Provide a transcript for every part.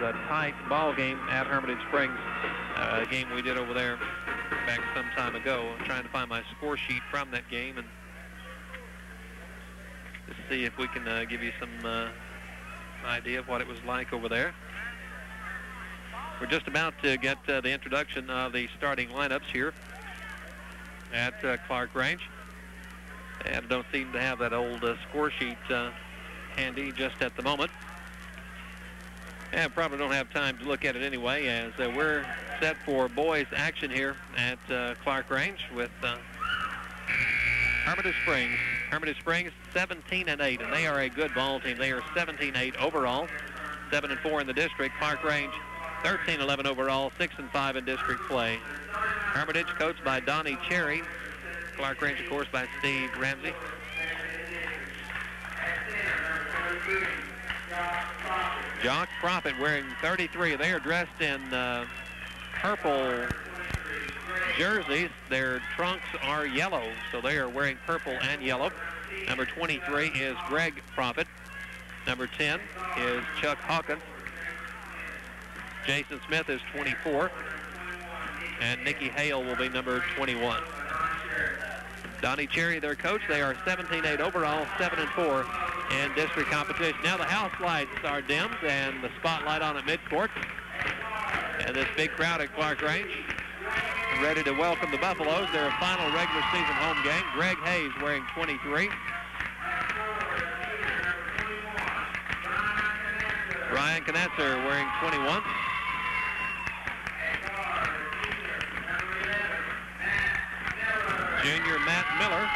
was a tight ball game at Hermitage Springs, a game we did over there back some time ago. I'm trying to find my score sheet from that game and just see if we can give you some idea of what it was like over there. We're just about to get the introduction of the starting lineups here at Clarkrange. And I don't seem to have that old score sheet handy just at the moment. And probably don't have time to look at it anyway, as we're set for boys action here at Clarkrange with Hermitage Springs. Hermitage Springs 17-8, and they are a good ball team. They are 17-8 overall, 7-4 in the district. Clarkrange 13-11 overall, 6-5 in district play. Hermitage coached by Donnie Cherry. Clarkrange, of course, by Steve Ramsey. Jock Profit wearing 33. They are dressed in purple jerseys. Their trunks are yellow, so they are wearing purple and yellow. Number 23 is Greg Profit. Number 10 is Chuck Hawkins. Jason Smith is 24. And Nikki Hale will be number 21. Donnie Cherry, their coach. They are 17-8 overall, 7-4 in district competition. Now the house lights are dimmed and the spotlight on at midcourt. And this big crowd at Clarkrange ready to welcome the Buffaloes. Their final regular season home game. Greg Hayes wearing 23. Ryan Knatzer wearing 21. Junior Matt Miller.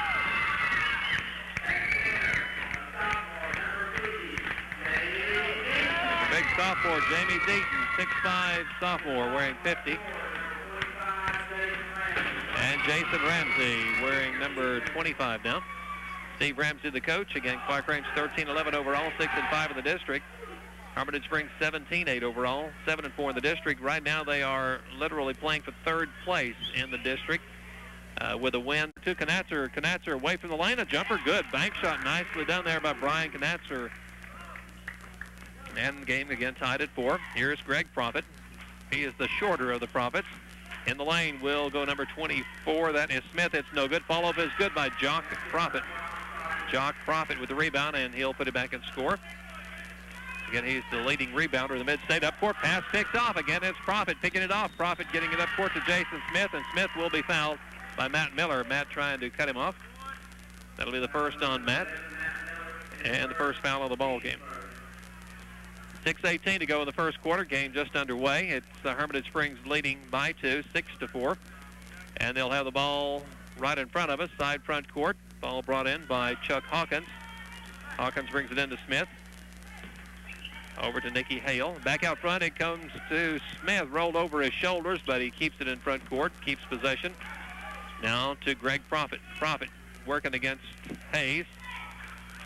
Big sophomore Jamie Deaton, 6'5" sophomore, wearing 50. And Jason Ramsey wearing number 25 now. Steve Ramsey, the coach. Again, Clarkrange 13-11 overall, 6-5 in the district. Hermitage Springs 17-8 overall, 7-4 in the district. Right now they are literally playing for third place in the district. With a win to Knatzer. Knatzer away from the lane, a jumper, good. Bank shot nicely done there by Brian Knatzer. And the game again tied at 4. Here's Greg Profit. He is the shorter of the Profits. In the lane will go number 24. That is Smith. It's no good. Follow-up is good by Jock Profit. Jock Profit with the rebound, and he'll put it back and score. Again, he's the leading rebounder in the mid-state. Up court pass picked off. Again, it's Profit picking it off. Profit getting it up court to Jason Smith, and Smith will be fouled by Matt Miller. Matt trying to cut him off. That'll be the first on Matt, and the first foul of the ball game. 6:18 to go in the first quarter. Game just underway. It's Hermitage Springs leading by 2, 6-4. And they'll have the ball right in front of us, side front court. Ball brought in by Chuck Hawkins. Hawkins brings it into Smith. Over to Nicky Hale. Back out front, it comes to Smith. Rolled over his shoulders, but he keeps it in front court, keeps possession. Now to Greg Profit. Profit working against Hayes.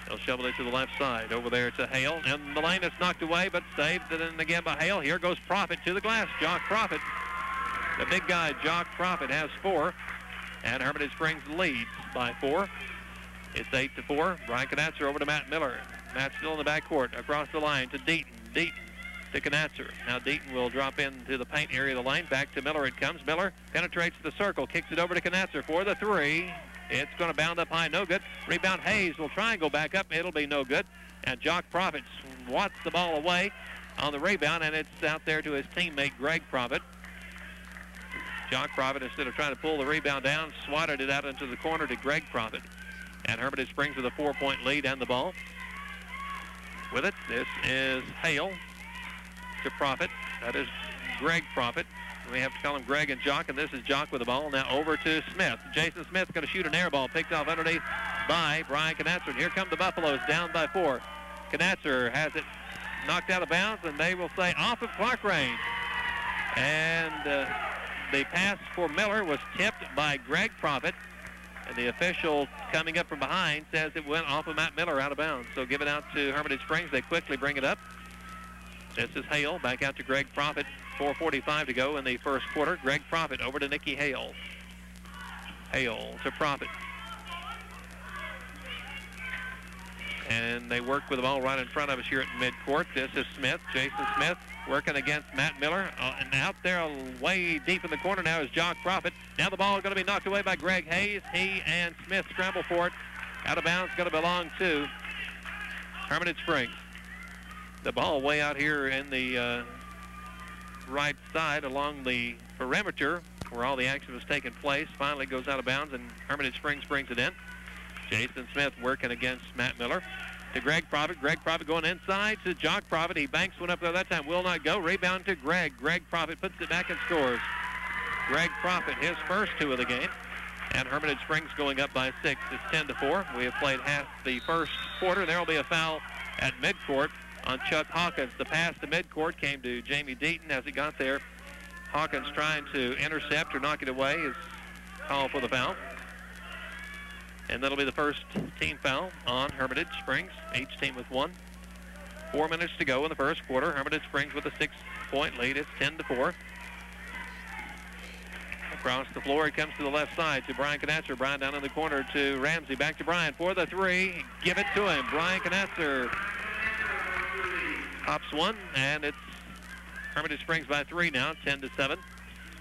They'll shovel it to the left side. Over there to Hale. And the lane is knocked away, but saved it in again by Hale. Here goes Profit to the glass. Jock Profit. The big guy, Jock Profit, has 4. And Hermitage Springs leads by 4. It's 8-4. Brian Knatzer over to Matt Miller. Matt still in the backcourt. Across the line to Deaton. Deaton to Knatzer. Now Deaton will drop into the paint area of the lane. Back to Miller it comes. Miller penetrates the circle. Kicks it over to Knatzer for the 3. It's going to bound up high. No good. Rebound Hayes will try and go back up. It'll be no good. And Jock Profit swats the ball away on the rebound, and it's out there to his teammate Greg Profit. Jock Profit, instead of trying to pull the rebound down, swatted it out into the corner to Greg Profit. And Hermitage Springs with a 4-point lead and the ball. With it, this is Hale to Profit. That is Greg Profit. We have to call him Greg and Jock, and this is Jock with the ball. Now over to Smith. Jason Smith going to shoot an air ball, picked off underneath by Brian Knatzer. And here come the Buffaloes down by 4. Knatzer has it knocked out of bounds, and they will say off of Clarkrange. And the pass for Miller was tipped by Greg Profit. And the official coming up from behind says it went off of Matt Miller out of bounds. So give it out to Hermitage Springs. They quickly bring it up. This is Hale. Back out to Greg Profit. 4:45 to go in the first quarter. Greg Profit over to Nicky Hale. Hale to Profit. And they work with the ball right in front of us here at midcourt. This is Smith, Jason Smith, working against Matt Miller. And out there way deep in the corner now is Jock Profit. Now the ball is going to be knocked away by Greg Hayes. He and Smith scramble for it. Out of bounds, going to belong to Hermitage Springs. The ball way out here in the right side along the perimeter where all the action was taking place. Finally goes out of bounds, and Hermitage Springs brings it in. Jason Smith working against Matt Miller. To Greg Profit. Greg Profit going inside to Jock Profit. He banks one up there that time. Will not go. Rebound to Greg. Greg Profit puts it back and scores. Greg Profit, his first two of the game. And Hermitage Springs going up by 6. It's 10-4. We have played half the first quarter. There will be a foul at midcourt on Chuck Hawkins. The pass to midcourt came to Jamie Deaton. As he got there, Hawkins trying to intercept or knock it away is called for the foul. And that'll be the first team foul on Hermitage Springs. Each team with one. 4 minutes to go in the first quarter. Hermitage Springs with a 6-point lead. It's 10-4. Across the floor, it comes to the left side to Brian Knatzer. Brian down in the corner to Ramsey. Back to Brian for the three. Give it to him. Brian Knatzer pops one, and it's Hermitage Springs by 3 now, 10-7.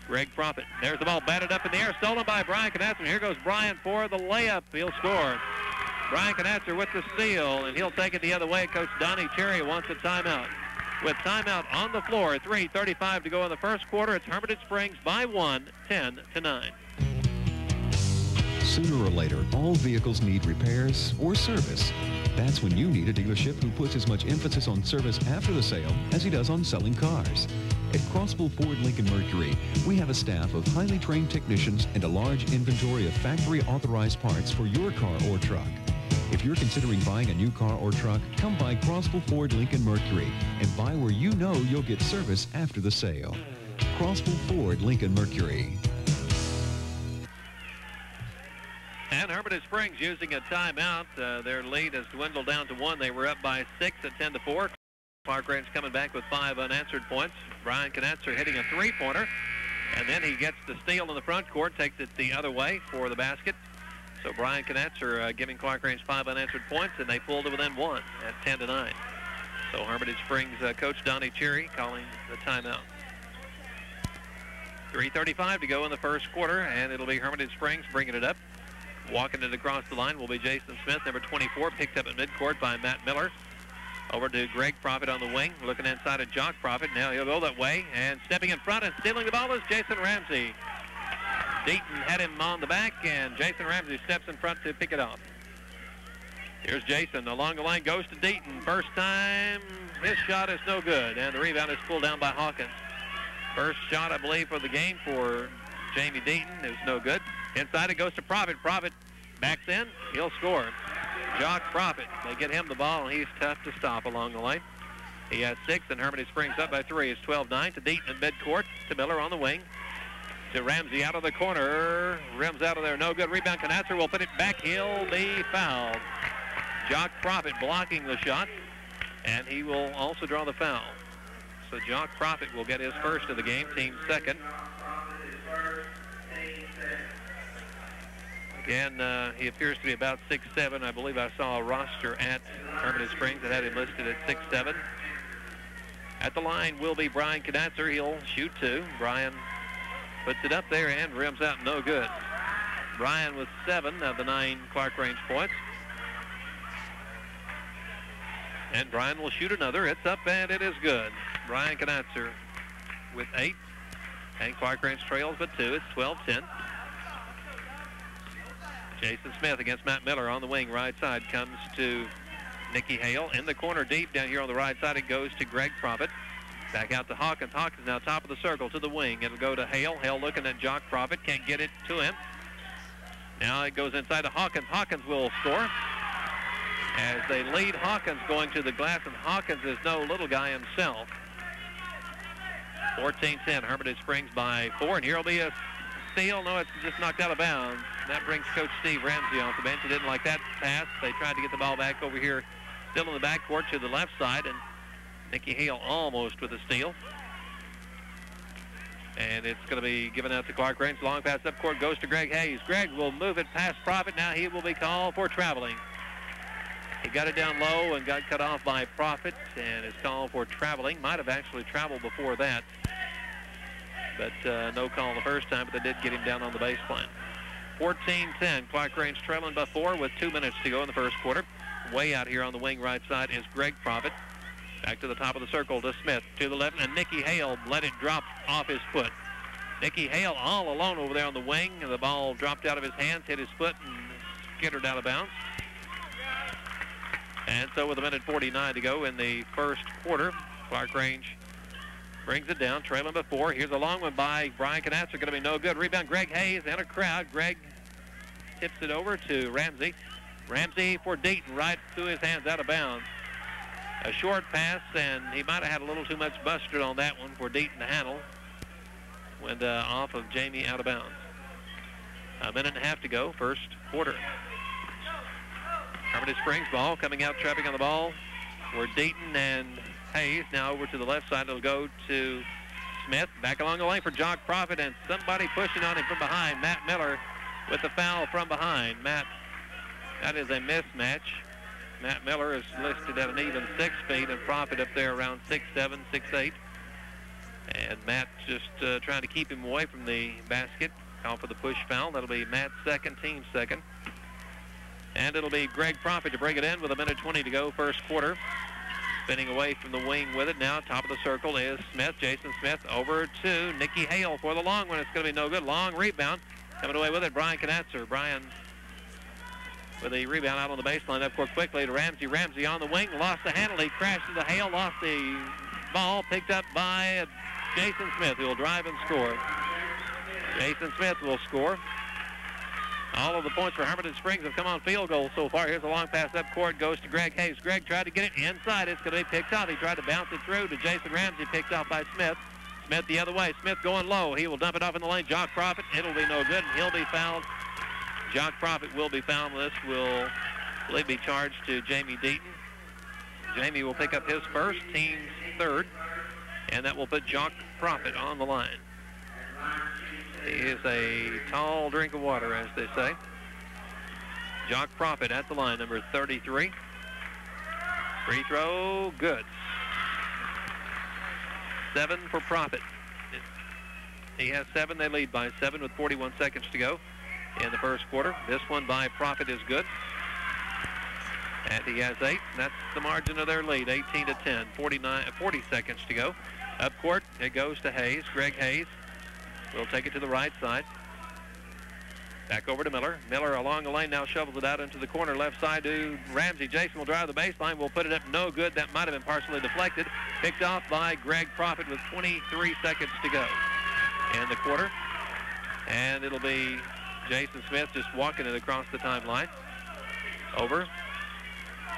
Greg Profit. There's the ball batted up in the air, stolen by Brian Knatzer. Here goes Brian for the layup. He'll score. Brian Knatzer with the steal, and he'll take it the other way. Coach Donnie Cherry wants a timeout. With timeout on the floor, 3:35 to go in the first quarter. It's Hermitage Springs by 1, 10-9. Sooner or later, all vehicles need repairs or service. That's when you need a dealership who puts as much emphasis on service after the sale as he does on selling cars. At Crossville Ford Lincoln Mercury, we have a staff of highly trained technicians and a large inventory of factory-authorized parts for your car or truck. If you're considering buying a new car or truck, come by Crossville Ford Lincoln Mercury and buy where you know you'll get service after the sale. Crossville Ford Lincoln Mercury. And Hermitage Springs using a timeout. Their lead has dwindled down to 1. They were up by 6 at 10-4. Clarkrange coming back with 5 unanswered points. Brian Knatzer hitting a three-pointer. And then he gets the steal in the front court, takes it the other way for the basket. So Brian Knatzer giving Clarkrange 5 unanswered points, and they pulled it within 1 at 10-9. So Hermitage Springs Coach Donnie Cherry calling the timeout. 3:35 to go in the first quarter, and it'll be Hermitage Springs bringing it up. Walking it across the line will be Jason Smith, number 24, picked up at midcourt by Matt Miller. Over to Greg Profit on the wing, looking inside at Jock Profit. Now he'll go that way, and stepping in front and stealing the ball is Jason Ramsey. Deaton had him on the back, and Jason Ramsey steps in front to pick it off. Here's Jason along the line, goes to Deaton. First time, his shot is no good, and the rebound is pulled down by Hawkins. First shot, I believe, for the game for Jamie Deaton is no good. Inside it goes to Profit. Profit backs in. He'll score. Jock Profit. They get him the ball, and he's tough to stop along the lane. He has 6, and Hermitage Springs up by 3. It's 12-9 to Deaton in midcourt. To Miller on the wing. To Ramsey out of the corner. Rims out of there. No good. Rebound. Knatzer will put it back. He'll be fouled. Jock Profit blocking the shot, and he will also draw the foul. So Jock Profit will get his first of the game, team second. Again, he appears to be about 6'7". I believe I saw a roster at Hermitage Springs that had him listed at 6'7". At the line will be Brian Knatzer. He'll shoot 2. Brian puts it up there and rims out no good. Brian with 7 of the 9 Clarkrange points. And Brian will shoot another. It's up and it is good. Brian Knatzer with 8. And Clarkrange trails but 2. It's 12-10. Jason Smith against Matt Miller on the wing. Right side comes to Nicky Hale. In the corner deep down here on the right side, it goes to Greg Profit. Back out to Hawkins. Hawkins now top of the circle to the wing. It'll go to Hale. Hale looking at Jock Profit. Can't get it to him. Now it goes inside to Hawkins. Hawkins will score. As they lead Hawkins going to the glass, and Hawkins is no little guy himself. 14-10. Hermitage Springs by 4. And here will be a steal. No, it's just knocked out of bounds. That brings Coach Steve Ramsey off the bench. He didn't like that pass. They tried to get the ball back over here, still in the backcourt to the left side, and Nicky Hale almost with a steal. And it's going to be given out to Clarkrange. Long pass up court goes to Greg Hayes. Greg will move it past Profit. Now he will be called for traveling. He got it down low and got cut off by Profit, and is called for traveling. Might have actually traveled before that, but no call the first time, but they did get him down on the baseline. 14-10, Clarkrange trailing by 4 with 2 minutes to go in the first quarter. Way out here on the wing right side is Greg Profit. Back to the top of the circle to Smith, to the left, and Nicky Hale let it drop off his foot. Nicky Hale all alone over there on the wing, and the ball dropped out of his hands, hit his foot, and skittered out of bounds. And so with 1:49 to go in the first quarter, Clarkrange brings it down, trailing by 4. Here's a long one by Brian Knatzer, going to be no good. Rebound, Greg Hayes and a crowd. Greg tips it over to Ramsey. Ramsey for Deaton, right through his hands, out of bounds. A short pass, and he might have had a little too much mustard on that one for Deaton to handle. Went off of Jamie, out of bounds. 1.5 minutes to go, first quarter. Hermitage Springs ball coming out, trapping on the ball. We're Deaton and Hayes. Now over to the left side. It'll go to Smith. Back along the lane for Jock Profit, and somebody pushing on him from behind. Matt Miller with the foul from behind. Matt, that is a mismatch. Matt Miller is listed at an even 6 feet, and Profit up there around 6'7", 6'8". And Matt just trying to keep him away from the basket. Call for the push foul. That'll be Matt's second, team's second. And it'll be Greg Profit to bring it in with 1:20 to go, first quarter. Spinning away from the wing with it now. Top of the circle is Smith. Jason Smith over to Nicky Hale for the long one. It's going to be no good. Long rebound. Coming away with it, Brian Knatzer. Brian with a rebound out on the baseline. Up court quickly to Ramsey. Ramsey on the wing. Lost the handle. He crashed into Hale. Lost the ball. Picked up by Jason Smith, who will drive and score. Jason Smith will score. All of the points for Hermitage Springs have come on field goals so far. Here's a long pass up court, goes to Greg Hayes. Greg tried to get it inside. It's going to be picked off. He tried to bounce it through to Jason Ramsey, picked off by Smith. Smith the other way. Smith going low. He will dump it off in the lane. Jock Profit. It'll be no good. He'll be fouled. Jock Profit will be fouled. This will be charged to Jamie Deaton. Jamie will pick up his first, team's third, and that will put Jock Profit on the line. He is a tall drink of water, as they say. Jock Profit at the line, number 33. Free throw, good. 7 for Profit. He has 7. They lead by 7 with 41 seconds to go in the first quarter. This one by Profit is good. And he has 8. And that's the margin of their lead, 18-10. 40 seconds to go. Up court, it goes to Hayes. Greg Hayes will take it to the right side. Back over to Miller. Miller along the lane now shovels it out into the corner left side to Ramsey. Jason will drive the baseline. Will put it up, no good. That might have been partially deflected. Picked off by Greg Profit with 23 seconds to go in the quarter. And it'll be Jason Smith just walking it across the timeline. Over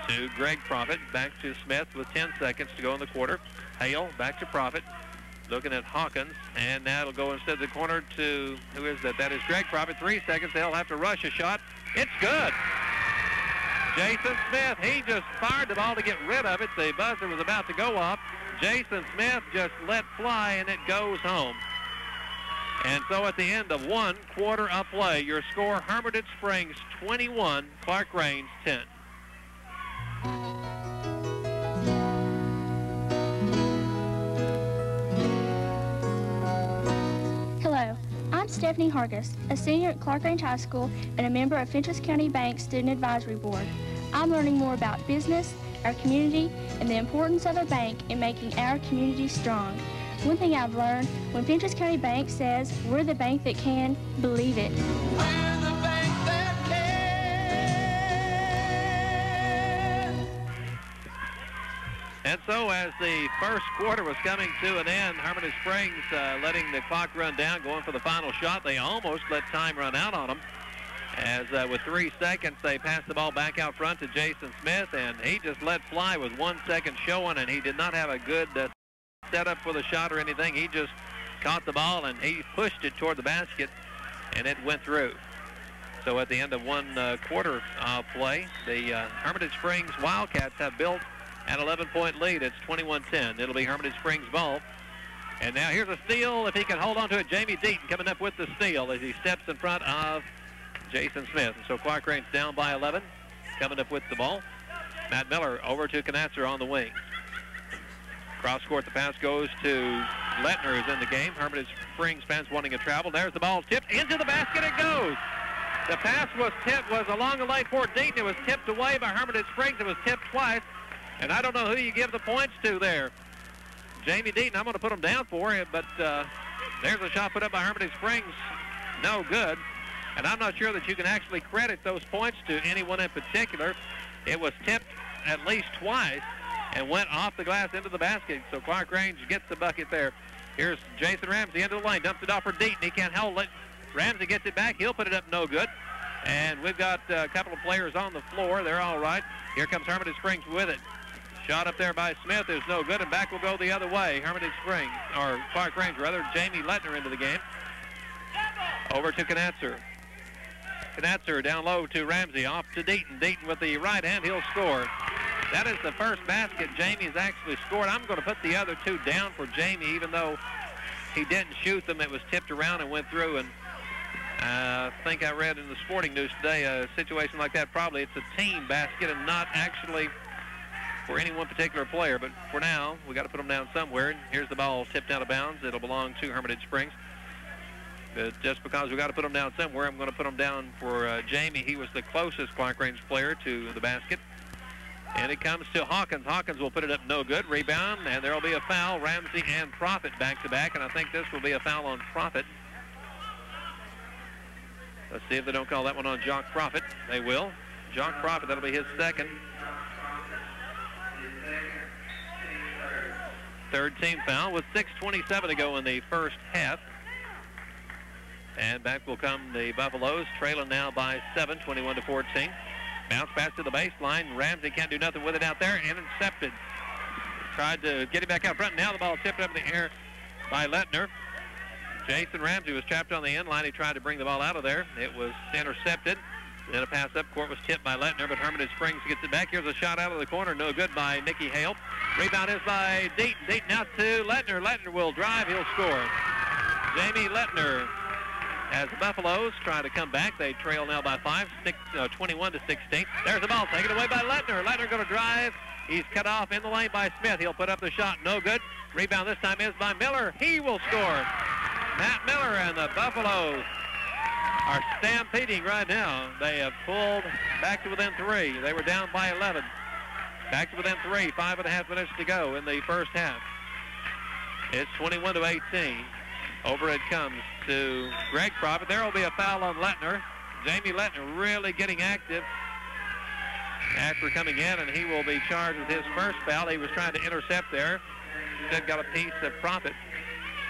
to Greg Profit. Back to Smith with 10 seconds to go in the quarter. Hale back to Profit. Looking at Hawkins, and now it'll go instead of the corner to, who is that? That is Greg Profit. 3 seconds. They'll have to rush a shot. It's good. Jason Smith, he just fired the ball to get rid of it. The buzzer was about to go off. Jason Smith just let fly, and it goes home. And so at the end of 1 quarter of play, your score, Hermitage Springs 21, Clarkrange 10. Hello, I'm Stephanie Hargis, a senior at Clarkrange High School and a member of Fentress County Bank Student Advisory Board. I'm learning more about business, our community, and the importance of a bank in making our community strong. One thing I've learned, when Fentress County Bank says we're the bank that can, believe it. We're the bank that can. And so as the first quarter was coming to an end, Hermitage Springs letting the clock run down, going for the final shot. They almost let time run out on them. As with 3 seconds, they passed the ball back out front to Jason Smith, and he just let fly with 1 second showing, and he did not have a good setup for the shot or anything. He just caught the ball, and he pushed it toward the basket, and it went through. So at the end of 1 quarter of play, the Hermitage Springs Wildcats have built an 11-point lead. It's 21-10. It'll be Hermitage Springs ball. And now here's a steal. If he can hold on to it, Jamie Deaton coming up with the steal as he steps in front of Jason Smith. And so Clarkrange down by 11, coming up with the ball. Matt Miller over to Knatzer on the wing. Cross court, the pass goes to Lettner, who's in the game. Hermitage Springs fans wanting a travel. There's the ball tipped into the basket. It goes. The pass was along the lane for Deaton. It was tipped away by Hermitage Springs. It was tipped twice. And I don't know who you give the points to there. Jamie Deaton, I'm going to put him down for it, but there's a shot put up by Hermitage Springs. No good. And I'm not sure that you can actually credit those points to anyone in particular. It was tipped at least twice and went off the glass into the basket. So Clarkrange gets the bucket there. Here's Jason Ramsey into the lane. Dumps it off for Deaton. He can't hold it. Ramsey gets it back. He'll put it up, no good. And we've got a couple of players on the floor. They're all right. Here comes Hermitage Springs with it. Shot up there by Smith is no good, and back will go the other way. Hermitage Springs, or Clarkrange rather. Jamie Lettner into the game. Over to Knatzer. Knatzer down low to Ramsey. Off to Deaton. Deaton with the right hand. He'll score. That is the first basket Jamie's actually scored. I'm going to put the other two down for Jamie, even though he didn't shoot them. It was tipped around and went through, and I think I read in the sporting news today a situation like that. Probably it's a team basket and not actually for any one particular player. But for now, we got to put them down somewhere. And here's the ball tipped out of bounds. It'll belong to Hermitage Springs. But just because we got to put them down somewhere, I'm going to put them down for Jamie. He was the closest Clarkrange player to the basket. And it comes to Hawkins. Hawkins will put it up, no good. Rebound, and there will be a foul. Ramsey and Profit back-to-back, and I think this will be a foul on Profit. Let's see if they don't call that one on Jock Profit. They will. Jock Profit, that'll be his second. Third team foul with 6:27 to go in the first half. And back will come the Buffaloes, trailing now by 7, 21-14. Bounce pass to the baseline. Ramsey can't do nothing with it out there. Intercepted. Tried to get it back out front. Now the ball tipped up in the air by Lettner. Jason Ramsey was trapped on the end line. He tried to bring the ball out of there. It was intercepted. Then a pass up court was tipped by Lettner, but Hermitage Springs gets it back. Here's a shot out of the corner. No good by Mickey Hale. Rebound is by Deaton. Deaton out to Lettner. Lettner will drive. He'll score. Jamie Lettner, as the Buffaloes try to come back. They trail now by 5, 21-16. There's the ball taken away by Lettner. Lettner going to drive. He's cut off in the lane by Smith. He'll put up the shot. No good. Rebound this time is by Miller. He will score. Matt Miller and the Buffaloes are stampeding right now. They have pulled back to within 3. They were down by 11. Back to within 3. 5.5 minutes to go in the first half. It's 21-18. Over it comes to Greg Profit. There will be a foul on Lettner. Jamie Lettner really getting active after coming in, and he will be charged with his first foul. He was trying to intercept there. Instead got a piece of Profit.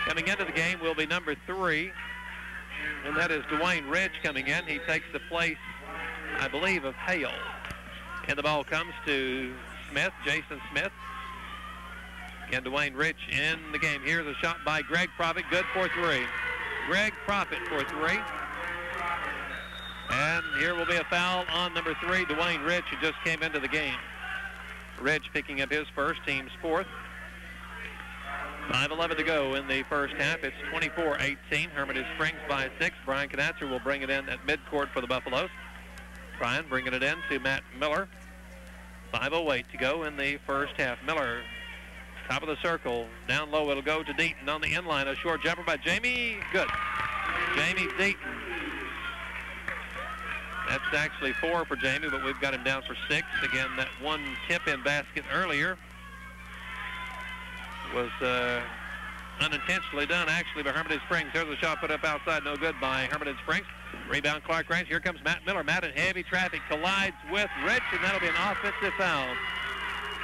Coming into the game will be number 3, and that is Dwayne Ridge coming in. He takes the place, I believe, of Hale. And the ball comes to Smith, Jason Smith. Again, Dwayne Rich in the game. Here's a shot by Greg Profit. Good for 3. Greg Profit for 3. And here will be a foul on number 3, Dwayne Rich, who just came into the game. Rich picking up his first, team's 4th. 5:11 to go in the first half. It's 24-18. Hermitage Springs by 6. Brian Knatzer will bring it in at midcourt for the Buffaloes. Brian bringing it in to Matt Miller. 5:08 to go in the first half. Miller, top of the circle, down low. It'll go to Deaton on the end line. A short jumper by Jamie. Good. Jamie Deaton. That's actually 4 for Jamie, but we've got him down for 6. Again, that one tip-in basket earlier was unintentionally done, actually, by Hermitage Springs. There's a shot put up outside. No good by Hermitage Springs. Rebound, Clarkrange. Here comes Matt Miller. Matt in heavy traffic collides with Rich, and that'll be an offensive foul.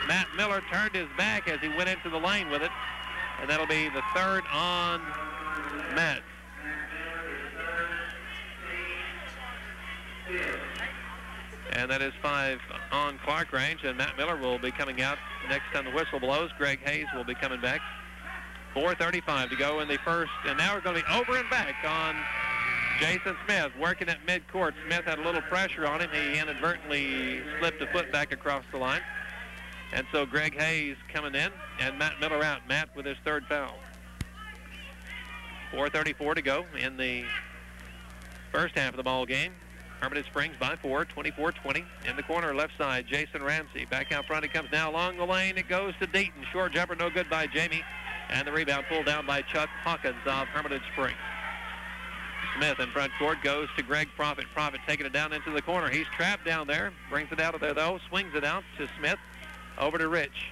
Matt Miller turned his back as he went into the lane with it, and that'll be the 3rd on Matt. And that is 5 on Clarkrange, and Matt Miller will be coming out next time the whistle blows. Greg Hayes will be coming back. 4:35 to go in the first, and now we're going to be over and back on Jason Smith, working at midcourt. Smith had a little pressure on him. He inadvertently slipped a foot back across the line. And so Greg Hayes coming in, and Matt Miller out. Matt with his 3rd foul. 4:34 to go in the first half of the ball game. Hermitage Springs by 4, 24-20. In the corner, left side, Jason Ramsey. Back out front, it comes now along the lane. It goes to Deaton. Short jumper, no good by Jamie. And the rebound pulled down by Chuck Hawkins of Hermitage Springs. Smith in front court goes to Greg Profit. Profit taking it down into the corner. He's trapped down there. Brings it out of there, though. Swings it out to Smith. Over to Rich.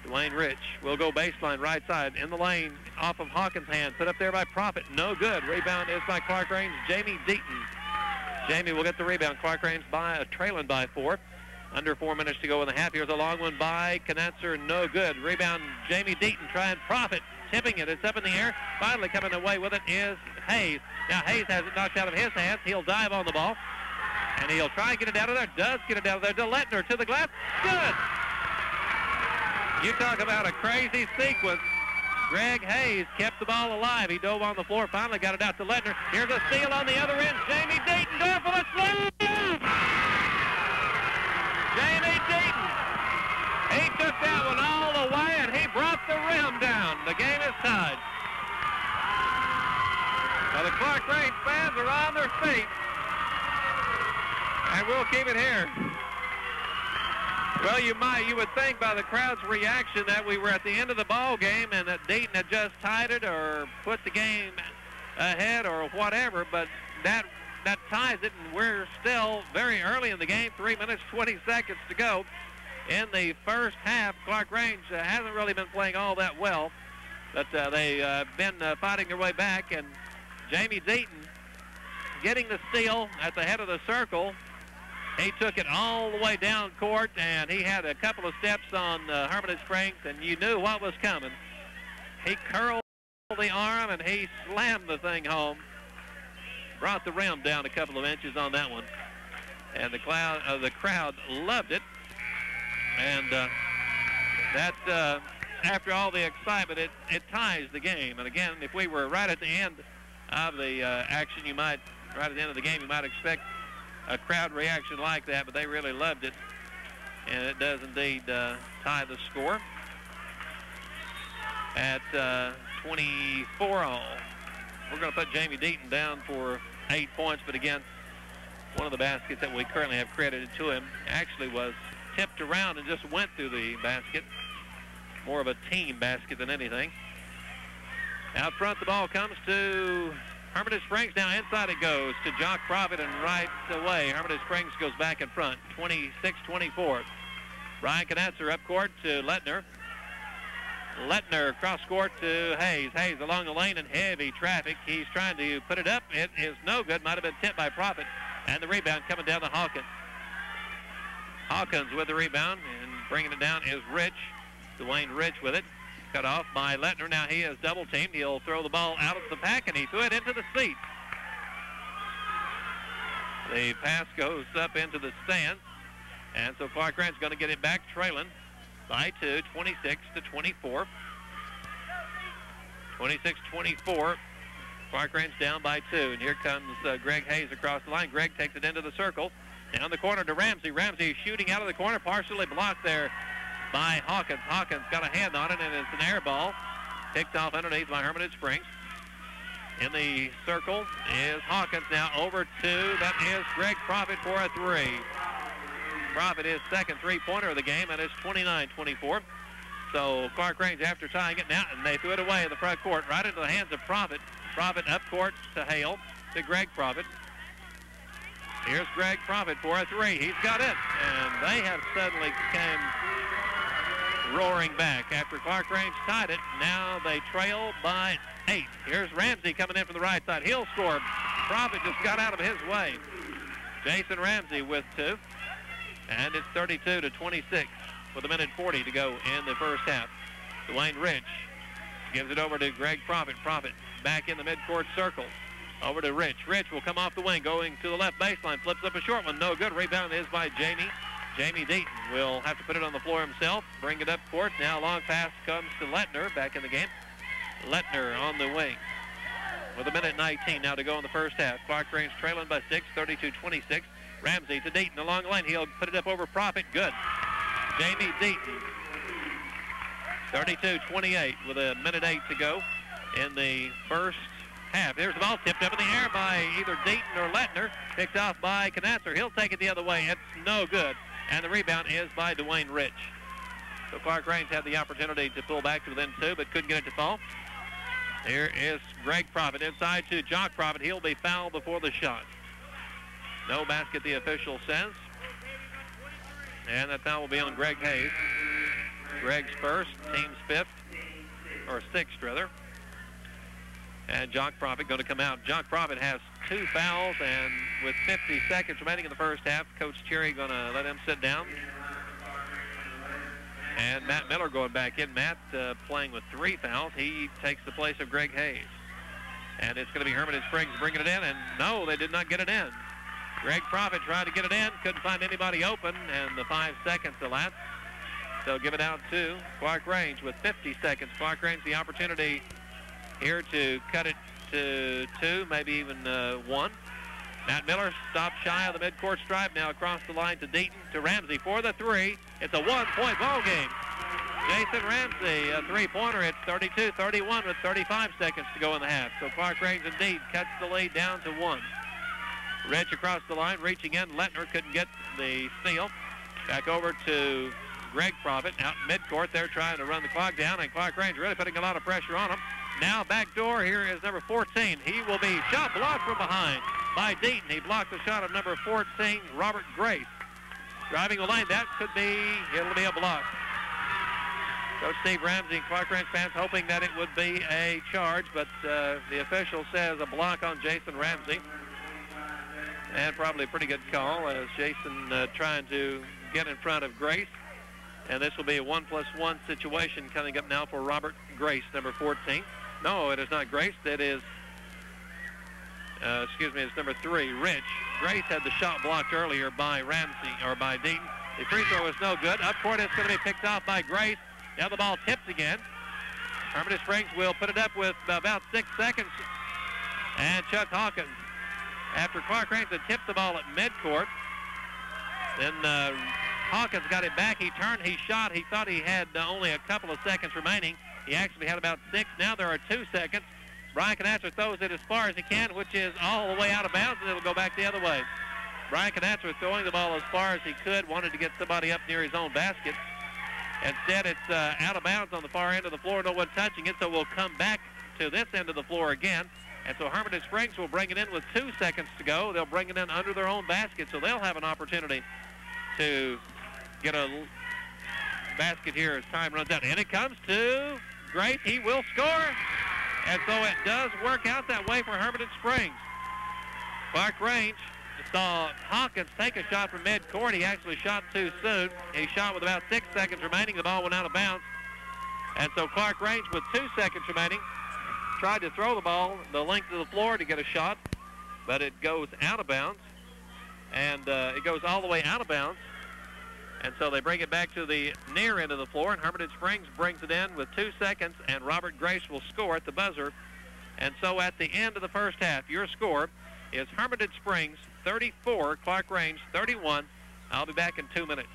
Dwayne Rich will go baseline right side in the lane off of Hawkins' hand. Put up there by Profit. No good. Rebound is by Clarkrange. Jamie Deaton. Jamie will get the rebound. Clarkrange trailing by 4. Under 4 minutes to go in the half. Here's a long one by Knetzer. No good. Rebound, Jamie Deaton trying Profit. Tipping it. It's up in the air. Finally coming away with it is Hayes. Now Hayes has it knocked out of his hands. He'll dive on the ball. And he'll try and get it out of there. Does get it out of there to Lettner to the glass. Good. You talk about a crazy sequence. Greg Hayes kept the ball alive. He dove on the floor, finally got it out to Lettner. Here's a steal on the other end. Jamie Deaton going for the slam. Jamie Deaton. He took that one all the way, and he brought the rim down. The game is tied. Now the Clarkrange fans are on their feet, and we'll keep it here. Well, you would think by the crowd's reaction that we were at the end of the ball game and that Deaton had just tied it or put the game ahead or whatever, but that ties it, and we're still very early in the game, 3 minutes, 20 seconds to go. In the first half, Clarkrange hasn't really been playing all that well, but they've been fighting their way back, and Jamie Deaton getting the steal at the head of the circle. He took it all the way down court, and he had a couple of steps on Hermitage Springs, and you knew what was coming. He curled the arm, and he slammed the thing home. Brought the rim down a couple of inches on that one. And the crowd loved it. And after all the excitement, it ties the game. And again, if we were right at the end of the action, right at the end of the game, you might expect a crowd reaction like that, but they really loved it. And it does indeed tie the score at 24 all. We're going to put Jamie Deaton down for 8 points, but again, one of the baskets that we currently have credited to him actually was tipped around and just went through the basket. More of a team basket than anything. Out front, the ball comes to Hermitage Springs. Now inside it goes to Jock Profit, and right away Hermitage Springs goes back in front, 26-24. Brian Knetzer up court to Lettner. Lettner cross court to Hayes. Hayes along the lane in heavy traffic. He's trying to put it up. It is no good. Might have been tipped by Profit. And the rebound coming down to Hawkins. Hawkins with the rebound, and bringing it down is Rich. Dwayne Rich with it. Cut off by Lettner. Now he is double teamed. He'll throw the ball out of the pack, and he threw it into the seats. The pass goes up into the stands, and so Clarkrange is going to get it back trailing by 2, 26-24. 26-24. Clarkrange down by 2, and here comes Greg Hayes across the line. Greg takes it into the circle. Down the corner to Ramsey. Ramsey shooting out of the corner, partially blocked there by Hawkins. Hawkins got a hand on it, and it's an air ball. Picked off underneath by Hermitage Springs. In the circle is Hawkins. Now over to, that is Greg Profit for a 3. Profit is second three-pointer of the game, and it's 29-24. So Clarkrange, after tying it now, and they threw it away in the front court, right into the hands of Profit. Profit up court to Hale, to Greg Profit. Here's Greg Profit for a 3. He's got it, and they have suddenly came roaring back after Clarkrange tied it. Now they trail by 8. Here's Ramsey coming in from the right side. He'll score. Profit just got out of his way. Jason Ramsey with 2. And it's 32-26 with 1:40 to go in the first half. Dwayne Rich gives it over to Greg Profit. Profit back in the midcourt circle. Over to Rich. Rich will come off the wing, going to the left baseline. Flips up a short one. No good. Rebound is by Jamie. Jamie Deaton will have to put it on the floor himself. Bring it up court. Now long pass comes to Lettner back in the game. Lettner on the wing with 1:19 now to go in the first half. Clarkrange trailing by 6, 32-26. Ramsey to Deaton along the line. He'll put it up over Profit. Good. Jamie Deaton. 32-28 with 1:08 to go in the first half. Here's the ball tipped up in the air by either Deaton or Lettner. Picked off by Knatzer. He'll take it the other way. It's no good. And the rebound is by Dwayne Rich. So Clarkrange had the opportunity to pull back to within 2, but couldn't get it to fall. Here is Greg Profit inside to Jock Profit. He'll be fouled before the shot. No basket, the official says. And that foul will be on Greg Hayes. Greg's first, team's fifth, or sixth rather. And Jock Profit going to come out. Jock Profit has 2 fouls, and with 50 seconds remaining in the first half, Coach Cherry going to let him sit down. And Matt Miller going back in. Matt playing with 3 fouls. He takes the place of Greg Hayes. And it's going to be Hermitage Springs bringing it in, and no, they did not get it in. Greg Profit tried to get it in, couldn't find anybody open, and the 5 seconds elapsed. They'll give it out to Clarkrange with 50 seconds. Clarkrange the opportunity here to cut it to 2, maybe even 1. Matt Miller stopped shy of the midcourt stripe, now across the line to Deaton, to Ramsey for the 3. It's a 1-point ball game. Jason Ramsey, a 3-pointer. It's 32-31 with 35 seconds to go in the half. So Clarkrange indeed cuts the lead down to 1. Rich across the line, reaching in. Lettner couldn't get the steal. Back over to Greg Profit out in midcourt. They're trying to run the clock down, and Clarkrange really putting a lot of pressure on him. Now back door, here is number 14. He will be shot blocked from behind by Deaton. He blocked the shot of number 14, Robert Grace. Driving the lane, that could be, it'll be a block. Coach Steve Ramsey and Clarkrange fans hoping that it would be a charge, but the official says a block on Jason Ramsey. And probably a pretty good call as Jason trying to get in front of Grace. And this will be a 1+1 situation coming up now for Robert Grace, number 14. No, it is not Grace. It is, it's number 3, Rich. Grace had the shot blocked earlier by Ramsey, or by Deaton. The free throw was no good. Up court, it's going to be picked off by Grace. Now the ball tips again. Hermitage Springs will put it up with about 6 seconds. And Chuck Hawkins, after Clarkrange had tipped the ball at midcourt, then Hawkins got it back. He turned, he shot. He thought he had only a couple of seconds remaining. He actually had about 6. Now there are 2 seconds. Brian Knatzer throws it as far as he can, which is all the way out of bounds, and it'll go back the other way. Brian Knatzer throwing the ball as far as he could, wanted to get somebody up near his own basket. Instead, it's out of bounds on the far end of the floor, no one touching it, so we'll come back to this end of the floor again. And so Hermitage Springs will bring it in with 2 seconds to go. They'll bring it in under their own basket, so they'll have an opportunity to get a basket here as time runs out. And it comes to Grace. He will score. And so it does work out that way for Hermitage Springs. Clarkrange saw Hawkins take a shot from midcourt. He actually shot too soon. He shot with about 6 seconds remaining. The ball went out of bounds. And so Clarkrange, with 2 seconds remaining, tried to throw the ball the length of the floor to get a shot, but it goes out of bounds. And it goes all the way out of bounds. And so they bring it back to the near end of the floor, and Hermitage Springs brings it in with 2 seconds, and Robert Grace will score at the buzzer. And so at the end of the first half, your score is Hermitage Springs 34, Clarkrange 31. I'll be back in 2 minutes.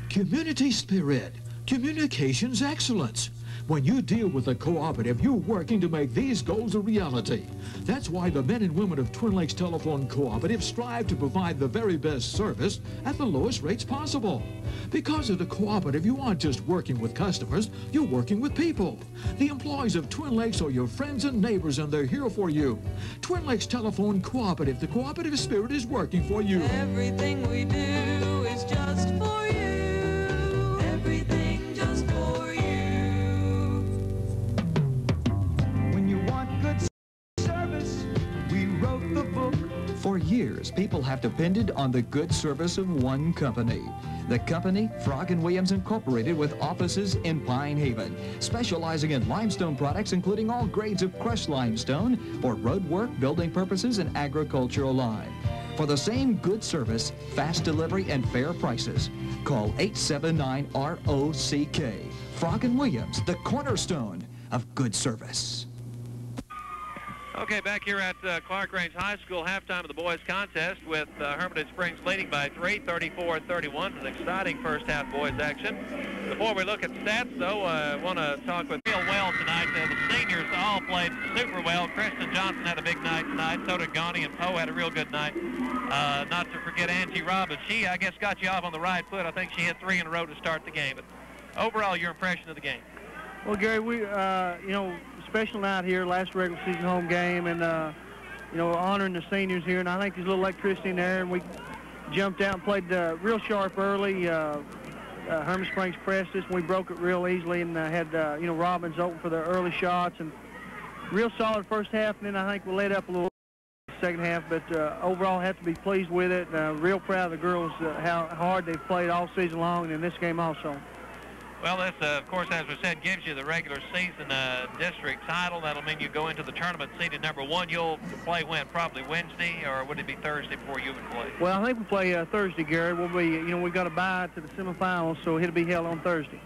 Community spirit, communications excellence. When you deal with a cooperative, you're working to make these goals a reality. That's why the men and women of Twin Lakes Telephone Cooperative strive to provide the very best service at the lowest rates possible. Because at a cooperative, you aren't just working with customers, you're working with people. The employees of Twin Lakes are your friends and neighbors, and they're here for you. Twin Lakes Telephone Cooperative, the cooperative spirit is working for you. Everything we do is just for you. Everything just for you. When you want good service, we wrote the book. For years, people have depended on the good service of one company. The company, Frog & Williams Incorporated, with offices in Pine Haven, specializing in limestone products, including all grades of crushed limestone for road work, building purposes, and agricultural lime. For the same good service, fast delivery, and fair prices, call 879-ROCK. Frog & Williams, the cornerstone of good service. Okay, back here at Clarkrange High School, halftime of the boys' contest with Hermitage Springs leading by 3, 34-31. An exciting first half boys action. Before we look at stats, though, I want to talk with real well tonight. The seniors all played super well. Kristen Johnson had a big night tonight. So did Gani, and Poe had a real good night. Not to forget Angie Robbins. She, I guess, got you off on the right foot. I think she hit 3 in a row to start the game. But overall, your impression of the game? Well, Gary, we, special night here, last regular season home game, and, honoring the seniors here. And I think there's a little electricity in there, and we jumped out and played real sharp early. Herman Springs pressed us, and we broke it real easily, and had, Robbins open for the early shots, and real solid first half, and then I think we let up a little second half, but overall have to be pleased with it. Real proud of the girls, how hard they've played all season long, and in this game also. Well, this, of course, as we said, gives you the regular season district title. That'll mean you go into the tournament seeded number 1. You'll play when? Probably Wednesday, or would it be Thursday before you would play? Well, I think we play Thursday, Gary. We'll be, we've got to bye to the semifinals, so it'll be held on Thursday.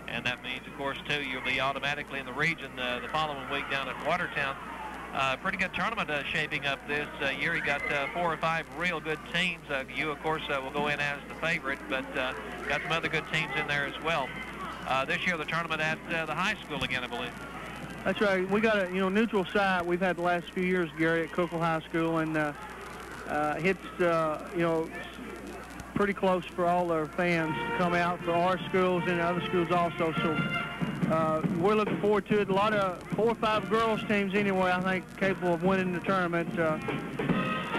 And that means, of course, too, you'll be automatically in the region the following week down at Watertown. Pretty good tournament shaping up this year. You got 4 or 5 real good teams. You, of course, will go in as the favorite, but got some other good teams in there as well. This year, the tournament at the high school again, I believe. That's right. We got a neutral site we've had the last few years, Gary, at Cookville High School, and it's pretty close for all our fans to come out for our schools and other schools also. So we're looking forward to it. A lot of 4 or 5 girls teams anyway, I think, capable of winning the tournament.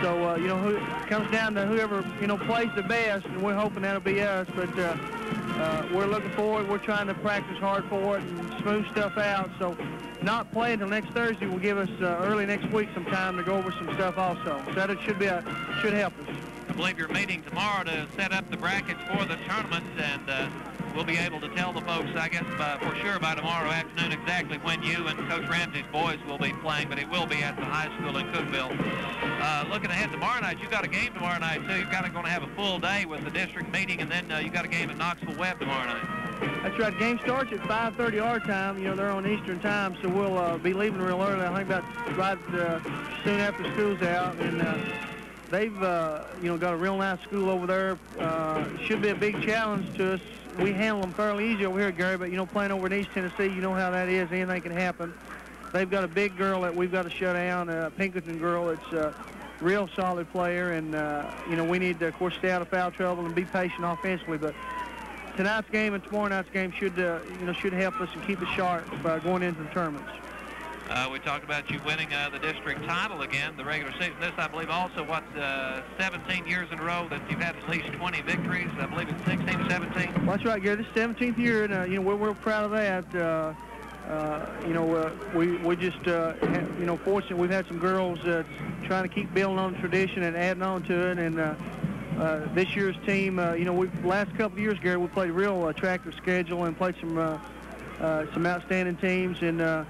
So it comes down to whoever plays the best, and we're hoping that'll be us. But we're looking forward. We're trying to practice hard for it and smooth stuff out. So not playing until next Thursday will give us early next week some time to go over some stuff also. So that should help us. I believe you're meeting tomorrow to set up the brackets for the tournament, and we'll be able to tell the folks, I guess, for sure by tomorrow afternoon exactly when you and Coach Ramsey's boys will be playing, but it will be at the high school in Cookville. Looking ahead tomorrow night, you've got a game tomorrow night, too. You're kind of going to have a full day with the district meeting, and then you've got a game at Knoxville Webb tomorrow night. That's right. Game starts at 5:30 our time. They're on Eastern time, so we'll be leaving real early. I think about right soon after school's out, and they've got a real nice school over there. Should be a big challenge to us. We handle them fairly easy over here, Gary, but playing over in East Tennessee, you know how that is. Anything can happen. They've got a big girl that we've got to shut down, a Pinkerton girl that's a real solid player, and we need to, of course, stay out of foul trouble and be patient offensively. But tonight's game and tomorrow night's game should help us and keep us sharp going into the tournaments. We talked about you winning the district title again, the regular season. This, I believe, also, 17 years in a row that you've had at least 20 victories. I believe it's 16 or 17. Well, that's right, Gary. This is 17th year, and we're real proud of that. We just, fortunate we've had some girls trying to keep building on the tradition and adding on to it. And this year's team, last couple of years, Gary, we played a real attractive schedule and played some outstanding teams. And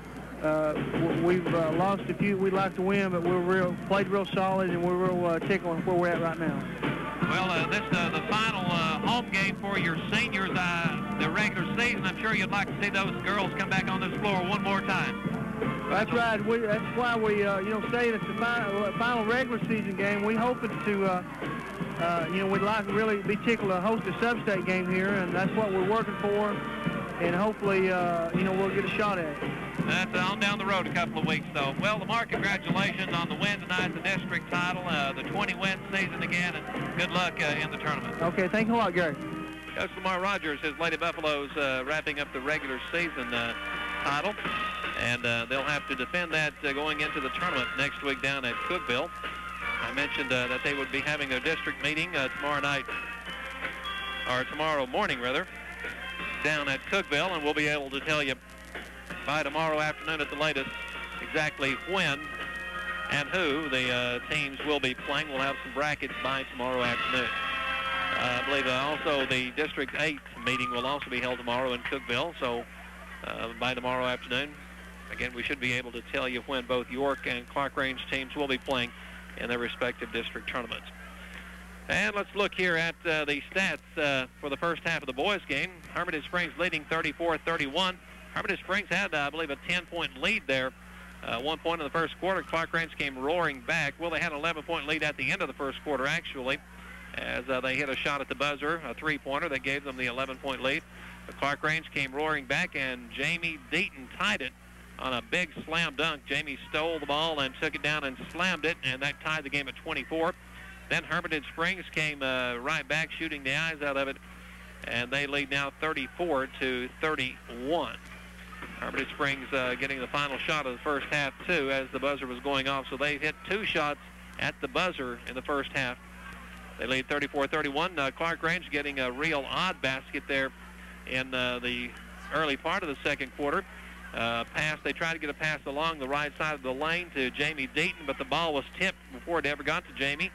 we've lost a few we'd like to win, but played real solid, and we're real tickled where we're at right now. Well, this the final home game for your seniors, the regular season. I'm sure you'd like to see those girls come back on this floor one more time. That's right. That's why we, say it's the final regular season game. We hope to, we'd like to really be tickled to host a sub-state game here, and that's what we're working for. And hopefully, we'll get a shot at it. That's on down the road a couple of weeks, though. Well, Lamar, congratulations on the win tonight, the district title, the 20-win season again, and good luck in the tournament. Okay, thanks a lot, Gary. Coach Lamar Rogers, his Lady Buffaloes wrapping up the regular season title, and they'll have to defend that going into the tournament next week down at Cookville. I mentioned that they would be having their district meeting tomorrow morning, down at Cookville, and we'll be able to tell you by tomorrow afternoon at the latest exactly when and who the teams will be playing. We'll have some brackets by tomorrow afternoon. I believe also the District 8 meeting will also be held tomorrow in Cookville, so by tomorrow afternoon, again, we should be able to tell you when both York and Clarkrange teams will be playing in their respective district tournaments. And let's look here at the stats for the first half of the boys' game. Hermatige Springs leading 34-31. Hermatige Springs had, I believe, a 10-point lead there. 1 point in the first quarter. Clarkrange came roaring back. Well, they had an 11-point lead at the end of the first quarter, actually, as they hit a shot at the buzzer, a three-pointer that gave them the 11-point lead. But Clarkrange came roaring back, and Jamie Deaton tied it on a big slam dunk. Jamie stole the ball and took it down and slammed it, and that tied the game at 24. Then Hermitage Springs came right back, shooting the eyes out of it, and they lead now 34-31. Hermitage Springs getting the final shot of the first half, too, as the buzzer was going off. So they hit 2 shots at the buzzer in the first half. They lead 34-31. Clarkrange getting a real odd basket there in the early part of the second quarter. Pass. They tried to get a pass along the right side of the lane to Jamie Deaton, but the ball was tipped before it ever got to Jamie.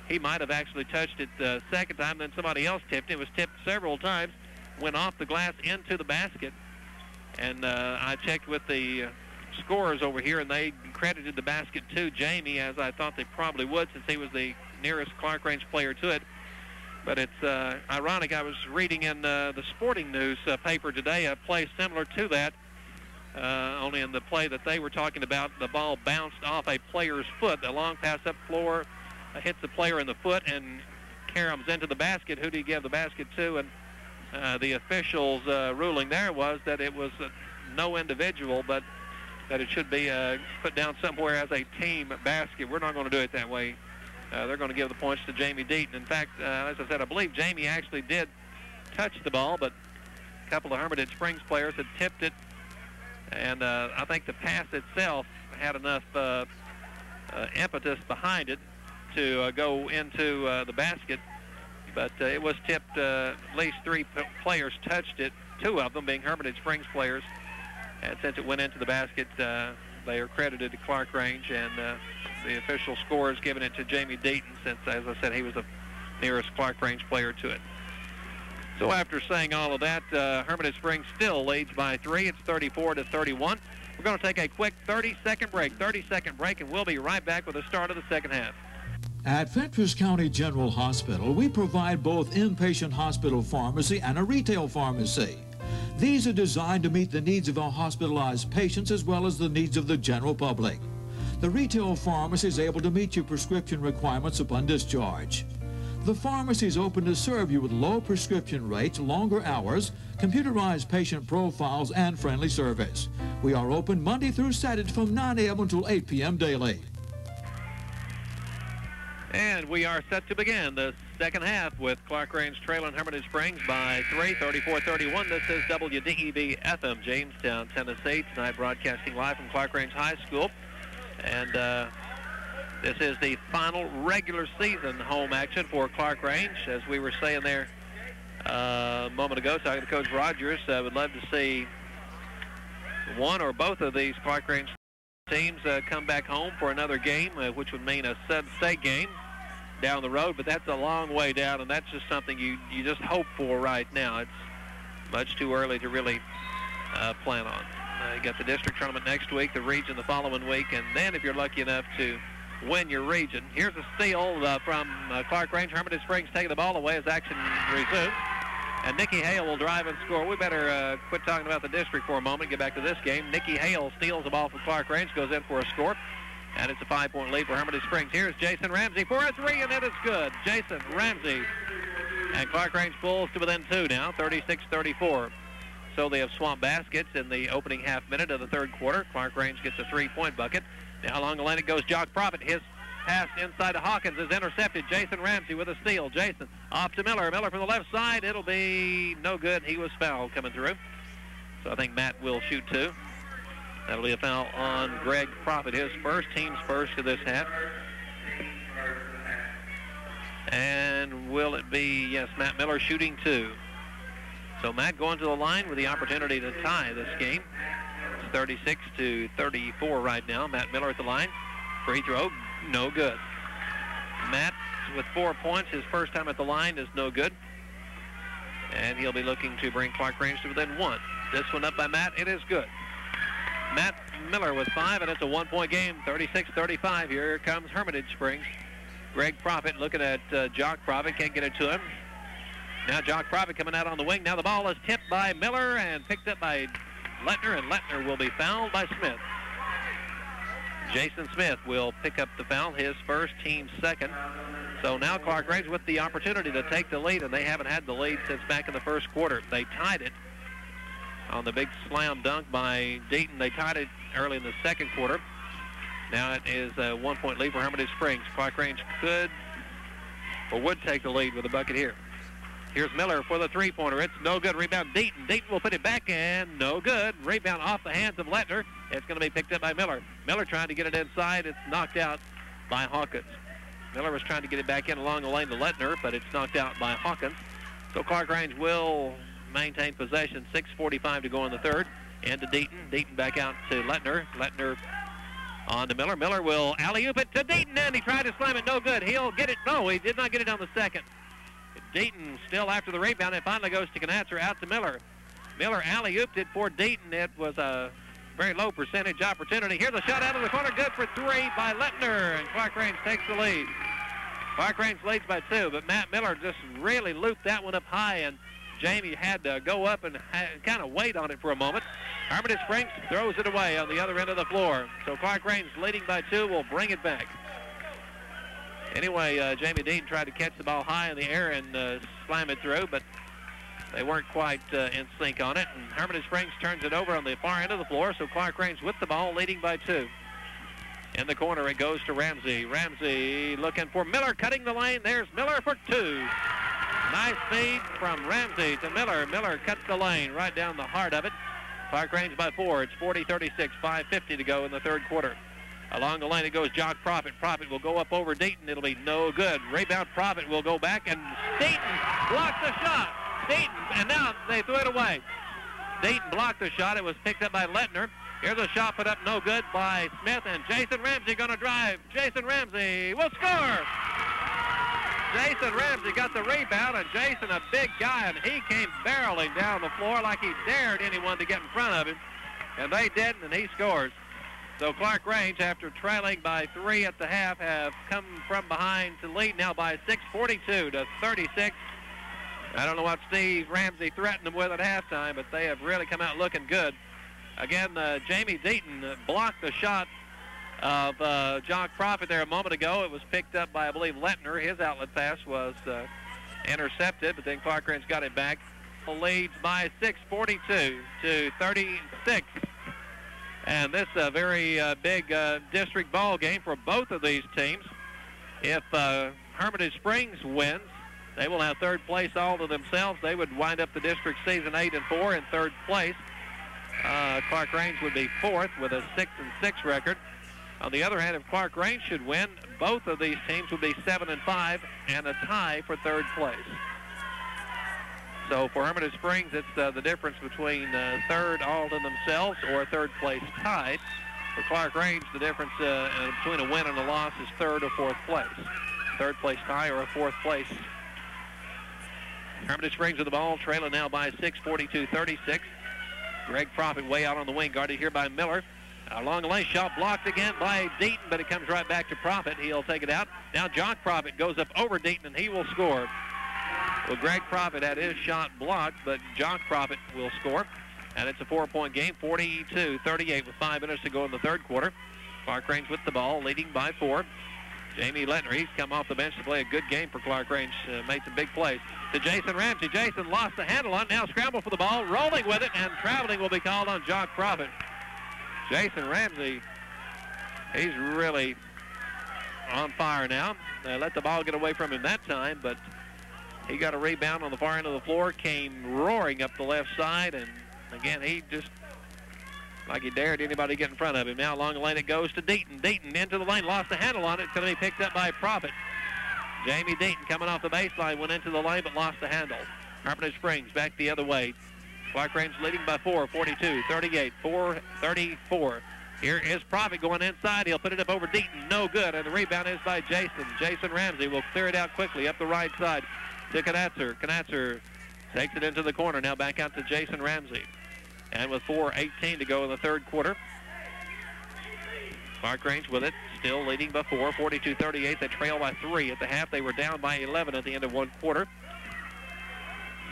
He might have actually touched it the second time, then somebody else tipped it. It was tipped several times, went off the glass into the basket. And I checked with the scorers over here, and they credited the basket to Jamie, as I thought they probably would, since he was the nearest Clarkrange player to it. But it's ironic. I was reading in the Sporting News paper today a play similar to that, only in the play that they were talking about, the ball bounced off a player's foot. A long pass up floor hits the player in the foot and caroms into the basket. Who do you give the basket to? And the officials' ruling there was that it was no individual, but that it should be put down somewhere as a team basket. We're not going to do it that way. They're going to give the points to Jamie Deaton. In fact, as I said, I believe Jamie actually did touch the ball, but a couple of Hermitage Springs players had tipped it, and I think the pass itself had enough impetus behind it to go into the basket. But it was tipped. At least 3 players touched it, 2 of them being Hermitage Springs players. And since it went into the basket, they are credited to Clarkrange, and the official score is giving it to Jamie Deaton, since, as I said, he was the nearest Clarkrange player to it. So after saying all of that, Hermitage Springs still leads by 3. It's 34-31. We're going to take a quick 30-second break, and we'll be right back with the start of the second half. At Fentress County General Hospital, we provide both inpatient hospital pharmacy and a retail pharmacy. These are designed to meet the needs of our hospitalized patients as well as the needs of the general public. The retail pharmacy is able to meet your prescription requirements upon discharge. The pharmacy is open to serve you with low prescription rates, longer hours, computerized patient profiles, and friendly service. We are open Monday through Saturday from 9 a.m. until 8 p.m. daily. And we are set to begin the second half with Clarkrange trailing Hermitage Springs by 3, 34-31. This is WDEB FM, Jamestown, Tennessee. Tonight broadcasting live from Clarkrange High School. And this is the final regular season home action for Clarkrange. As we were saying there a moment ago, talking to Coach Rogers, would love to see one or both of these Clarkrange teams come back home for another game, which would mean a sub-state game down the road, but that's a long way down, and that's just something you just hope for right now. It's much too early to really plan on. You got the district tournament next week, the region the following week, and then if you're lucky enough to win your region. Here's a steal from Clarkrange. Hermitage Springs taking the ball away as action resumes. And Nikki Hale will drive and score. We better quit talking about the district for a moment, get back to this game. Nikki Hale steals the ball from Clarkrange, goes in for a score. And it's a 5-point lead for Hermitage Springs. Here's Jason Ramsey for a 3, and it is good. Jason Ramsey. And Clarkrange pulls to within 2 now, 36-34. So they have swamped baskets in the opening half minute of the third quarter. Clarkrange gets a 3-point bucket. Now along the lane it goes Jock Profit. His pass inside to Hawkins is intercepted. Jason Ramsey with a steal. Jason off to Miller. Miller from the left side. It'll be no good. He was fouled coming through. So I think Matt will shoot 2. That'll be a foul on Greg Profit, his first, team's first of this half. And will it be, yes, Matt Miller shooting 2. So Matt going to the line with the opportunity to tie this game. It's 36-34 right now. Matt Miller at the line. Free throw, no good. Matt with 4 points. His first time at the line is no good. And he'll be looking to bring Clarkrange to within 1. This one up by Matt. It is good. Matt Miller with 5, and it's a 1-point game, 36-35. Here comes Hermitage Springs. Greg Profit looking at Jock Profit. Can't get it to him. Now Jock Profit coming out on the wing. Now the ball is tipped by Miller and picked up by Lettner, and Lettner will be fouled by Smith. Jason Smith will pick up the foul, his first, team second. So now Clarkrange with the opportunity to take the lead, and they haven't had the lead since back in the first quarter. They tied it on the big slam dunk by Deaton. They tied it early in the second quarter. Now it is a 1-point lead for Hermitage Springs. Clarkrange could or would take the lead with a bucket here. Here's Miller for the three-pointer. It's no good. Rebound Deaton. Deaton will put it back and no good. Rebound off the hands of Lettner. It's going to be picked up by Miller. Miller trying to get it inside. It's knocked out by Hawkins. Miller was trying to get it back in along the lane to Lettner, but it's knocked out by Hawkins. So Clarkrange will maintain possession. 6:45 to go in the third. And to Deaton. Deaton back out to Lettner. Lettner on to Miller. Miller will alley-oop it to Deaton, and he tried to slam it. No good. He'll get it. No, he did not get it on the second. Deaton still after the rebound. It finally goes to Knatzer out to Miller. Miller alley-ooped it for Deaton. It was a very low percentage opportunity. Here's a shot out of the corner. Good for three by Lettner, and Clarkrange takes the lead. Clarkrange leads by 2, but Matt Miller just really looped that one up high, and Jamie had to go up and kind of wait on it for a moment. Hermitage Springs throws it away on the other end of the floor. So Clarkrange leading by 2 will bring it back. Anyway, Jamie Deaton tried to catch the ball high in the air and slam it through, but they weren't quite in sync on it. And Hermitage Springs turns it over on the far end of the floor, so Clarkrange with the ball leading by 2. In the corner, it goes to Ramsey. Ramsey looking for Miller, cutting the lane. There's Miller for 2. Nice feed from Ramsey to Miller. Miller cuts the lane right down the heart of it. Clarkrange by 4. It's 40-36, 5:50 to go in the third quarter. Along the lane it goes Jock Profit. Profit will go up over Deaton. It'll be no good. Rebound Profit will go back, and Deaton blocks the shot. Deaton, and now they threw it away. Deaton blocked the shot. It was picked up by Lettner. Here's a shot put up no good by Smith, and Jason Ramsey going to drive. Jason Ramsey will score. Jason Ramsey got the rebound, and Jason, a big guy, and he came barreling down the floor like he dared anyone to get in front of him, and they didn't, and he scores. So Clarkrange, after trailing by 3 at the half, have come from behind to lead now by 6, 42-36. I don't know what Steve Ramsey threatened them with at halftime, but they have really come out looking good. Again, Jamie Deaton blocked the shot of Jock Profit there a moment ago. It was picked up by, I believe, Lettner. His outlet pass was intercepted, but then Clarkrange got it back. Leads by 6, 42-36. And this is a very big district ball game for both of these teams. If Hermitage Springs wins, they will have third place all to themselves. They would wind up the district season 8-4 in third place. Clarkrange would be 4th with a 6-6 record. On the other hand, if Clarkrange should win, both of these teams would be 7-5 and a tie for third place. So for Hermitage Springs, it's the difference between third all to themselves or third place tied. For Clarkrange, the difference between a win and a loss is third or fourth place. Third place tie or a fourth place. Hermitage Springs with the ball, trailing now by 6, 42-36. Greg Profit way out on the wing, guarded here by Miller. Along the lane, shot blocked again by Deaton, but it comes right back to Profit. He'll take it out. Now Jock Profit goes up over Deaton, and he will score. Well, Greg Profit had his shot blocked, but Jock Profit will score. And it's a 4-point game, 42-38 with 5 minutes to go in the third quarter. Clarkrange with the ball, leading by 4. Jamie Lettner, he's come off the bench to play a good game for Clarkrange. Made some big plays. To Jason Ramsey. Jason lost the handle on, now scramble for the ball, rolling with it, and traveling will be called on Jock Profit. Jason Ramsey, he's really on fire now. They let the ball get away from him that time, but he got a rebound on the far end of the floor, came roaring up the left side, and again, he just, like he dared anybody get in front of him. Now along the lane it goes to Deaton. Deaton into the lane, lost the handle on it. It's going to be picked up by Profit. Jamie Deaton coming off the baseline, went into the lane but lost the handle. Hermitage Springs back the other way. Clarkrange leading by 4, 42-38, 4-34. Here is Profit going inside. He'll put it up over Deaton. No good, and the rebound is by Jason. Jason Ramsey will clear it out quickly up the right side to Knatzer. Knatzer takes it into the corner. Now back out to Jason Ramsey. And with 4:18 to go in the third quarter, Clarkrange with it, still leading by 4, 42-38. They trail by 3 at the half. They were down by 11 at the end of one quarter.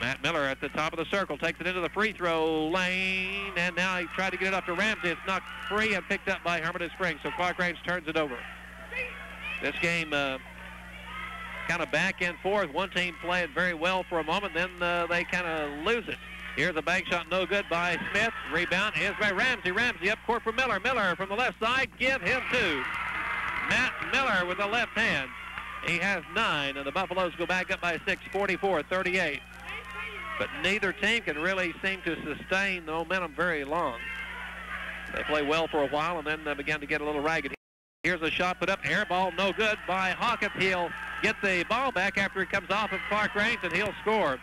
Matt Miller at the top of the circle takes it into the free throw lane, and now he tried to get it up to Ramsey. It's knocked free and picked up by Hermitage Springs, so Clarkrange turns it over. This game kind of back and forth. One team played very well for a moment, then they kind of lose it. Here's a bank shot, no good by Smith. Rebound is by Ramsey. Ramsey up court for Miller. Miller from the left side. Give him 2. Matt Miller with the left hand. He has 9, and the Buffaloes go back up by 6, 44-38. But neither team can really seem to sustain the momentum very long. They play well for a while, and then they begin to get a little ragged. Here's a shot put up, air ball, no good by Hawkins. He'll get the ball back after it comes off of Clarkrange, and he'll score.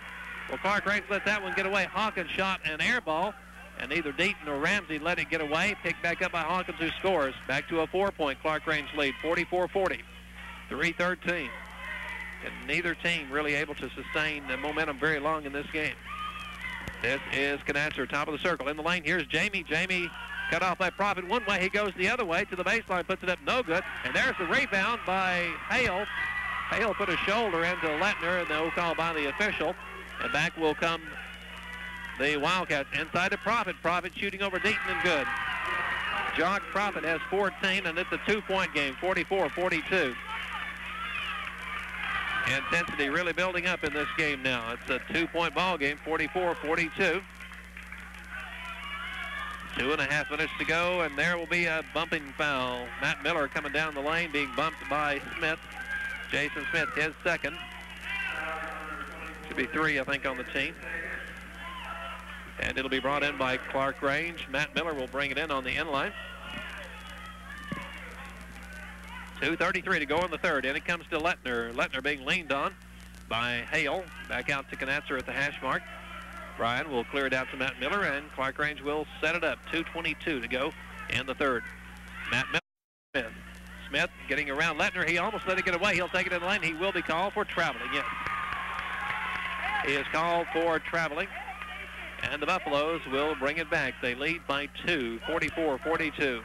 Well, Clarkrange let that one get away. Hawkins shot an air ball, and neither Deaton or Ramsey let it get away. Picked back up by Hawkins, who scores. Back to a 4-point Clarkrange lead, 44-40, 3-13. And neither team really able to sustain the momentum very long in this game. This is Canasser, top of the circle. In the lane, here's Jamie. Jamie cut off by Profit one way. He goes the other way to the baseline, puts it up, no good. And there's the rebound by Hale. Hale put a shoulder into Lettner, and no call by the official. And back will come the Wildcats inside to Profit. Profit shooting over Deaton and good. Jock Profit has 14, and it's a 2-point game, 44-42. Intensity really building up in this game now. It's a 2-point ball game, 44-42. 2.5 minutes to go, and there will be a bumping foul. Matt Miller coming down the lane, being bumped by Smith. Jason Smith, his second. Should be 3, I think, on the team. And it'll be brought in by Clarkrange. Matt Miller will bring it in on the end line. 2:33 to go in the third. In it comes to Lettner. Lettner being leaned on by Hale. Back out to Canasser at the hash mark. Brian will clear it out to Matt Miller, and Clarkrange will set it up. 2:22 to go in the third. Matt Miller. Smith getting around Lettner. He almost let it get away. He'll take it in the lane. He will be called for traveling, yes. He is called for traveling, and the Buffaloes will bring it back. They lead by 2, 44-42.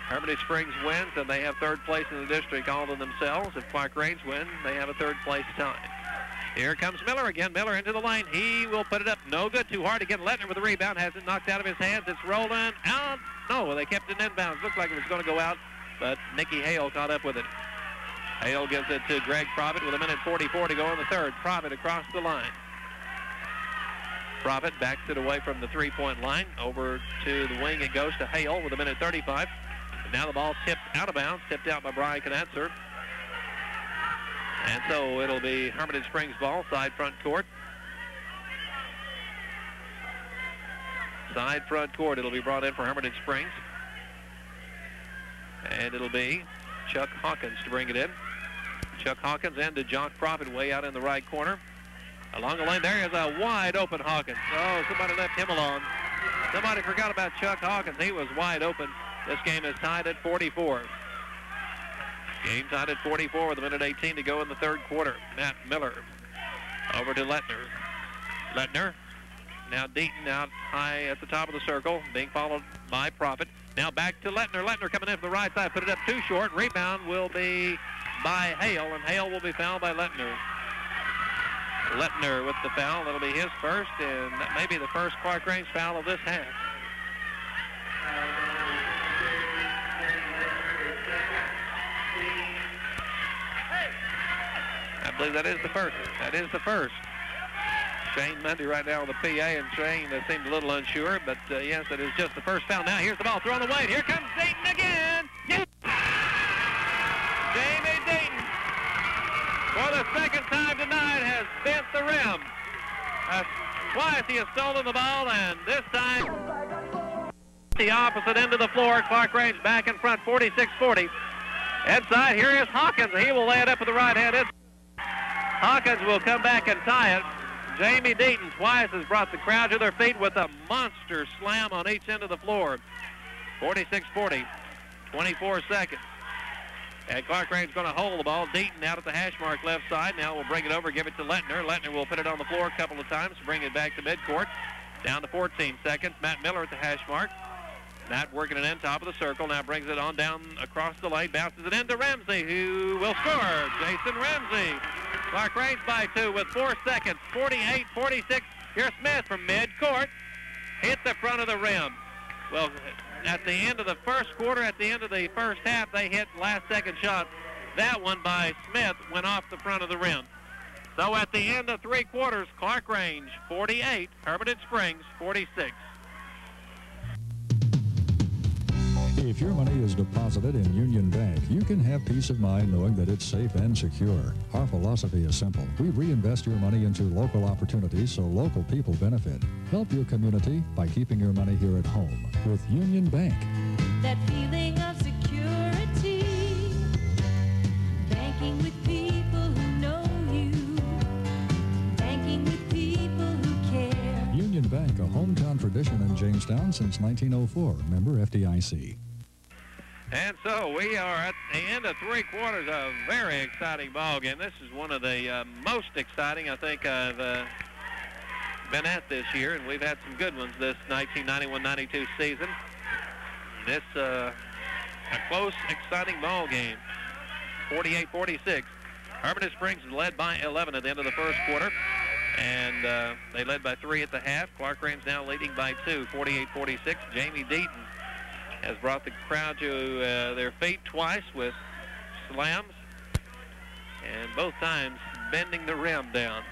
Hermitage Springs wins, and they have third place in the district all to themselves. If Clarkrange wins, they have a third place tie. Here comes Miller again. Miller into the lane. He will put it up. No good. Too hard to get Lettner with the rebound. Has it knocked out of his hands. It's rolling out. No, they kept it inbounds. Looked like it was going to go out, but Nicky Hale caught up with it. Hale gives it to Greg Profit with 1:44 to go in the third. Profit across the line. Profit backs it away from the three-point line. Over to the wing it goes to Hale with 1:35. And now the ball tipped out of bounds, tipped out by Brian Canasser. And so it'll be Hermitage Springs ball, side front court. Side front court, it'll be brought in for Hermitage Springs. And it'll be Chuck Hawkins to bring it in. Chuck Hawkins and to Jock Profit way out in the right corner. Along the lane there is a wide open Hawkins. Oh, somebody left him alone. Somebody forgot about Chuck Hawkins. He was wide open. This game is tied at 44. Game tied at 44 with 1:18 to go in the third quarter. Matt Miller over to Lettner. Lettner. Now Deaton out high at the top of the circle, being followed by Profit. Now back to Lettner. Lettner coming in from the right side, put it up too short. Rebound will be by Hale, and Hale will be fouled by Lettner. Lettner with the foul. That'll be his first, and that may be the first Clarkrange foul of this half. I believe that is the first. That is the first. Shane Mundy right now on the PA, and Shane seemed a little unsure, but yes, that is just the first foul. Now here's the ball thrown away. Here comes Dayton again. Yes! Jamie Dayton, for the second time tonight, has bent the rim. Twice he has stolen the ball, and this time the opposite end of the floor. Clarkrange back in front, 46-40. Inside, here is Hawkins. He will lay it up with the right hand. Hawkins will come back and tie it. Jamie Deaton twice has brought the crowd to their feet with a monster slam on each end of the floor. 46-40, 24 seconds. And Clarkrange going to hold the ball. Deaton out at the hash mark left side. Now we'll bring it over, give it to Lettner. Lettner will put it on the floor a couple of times, bring it back to midcourt. Down to 14 seconds. Matt Miller at the hash mark. Matt working it in, top of the circle. Now brings it on down across the lane. Bounces it into Ramsey, who will score. Jason Ramsey. Clarkrange by 2 with 4 seconds. 48-46. Here's Smith from midcourt. Hit the front of the rim. Well, at the end of the first quarter, at the end of the first half, they hit last-second shot. That one by Smith went off the front of the rim. So at the end of 3 quarters, Clarkrange 48, Hermitage Springs 46. If your money is deposited in Union Bank, you can have peace of mind knowing that it's safe and secure. Our philosophy is simple. We reinvest your money into local opportunities so local people benefit. Help your community by keeping your money here at home with Union Bank. That feeling of security, banking with people who know you, banking with people who care. Union Bank, a hometown tradition in Jamestown since 1904. Member FDIC. And so we are at the end of 3 quarters. A very exciting ball game. This is one of the most exciting I think I've been at this year, and we've had some good ones this 1991-92 season. This a close, exciting ball game. 48-46. Hermitage Springs is led by 11 at the end of the first quarter, and they led by 3 at the half. Clarkrange now leading by 2, 48-46. Jamie Deaton has brought the crowd to their feet twice with slams, and both times bending the rim down.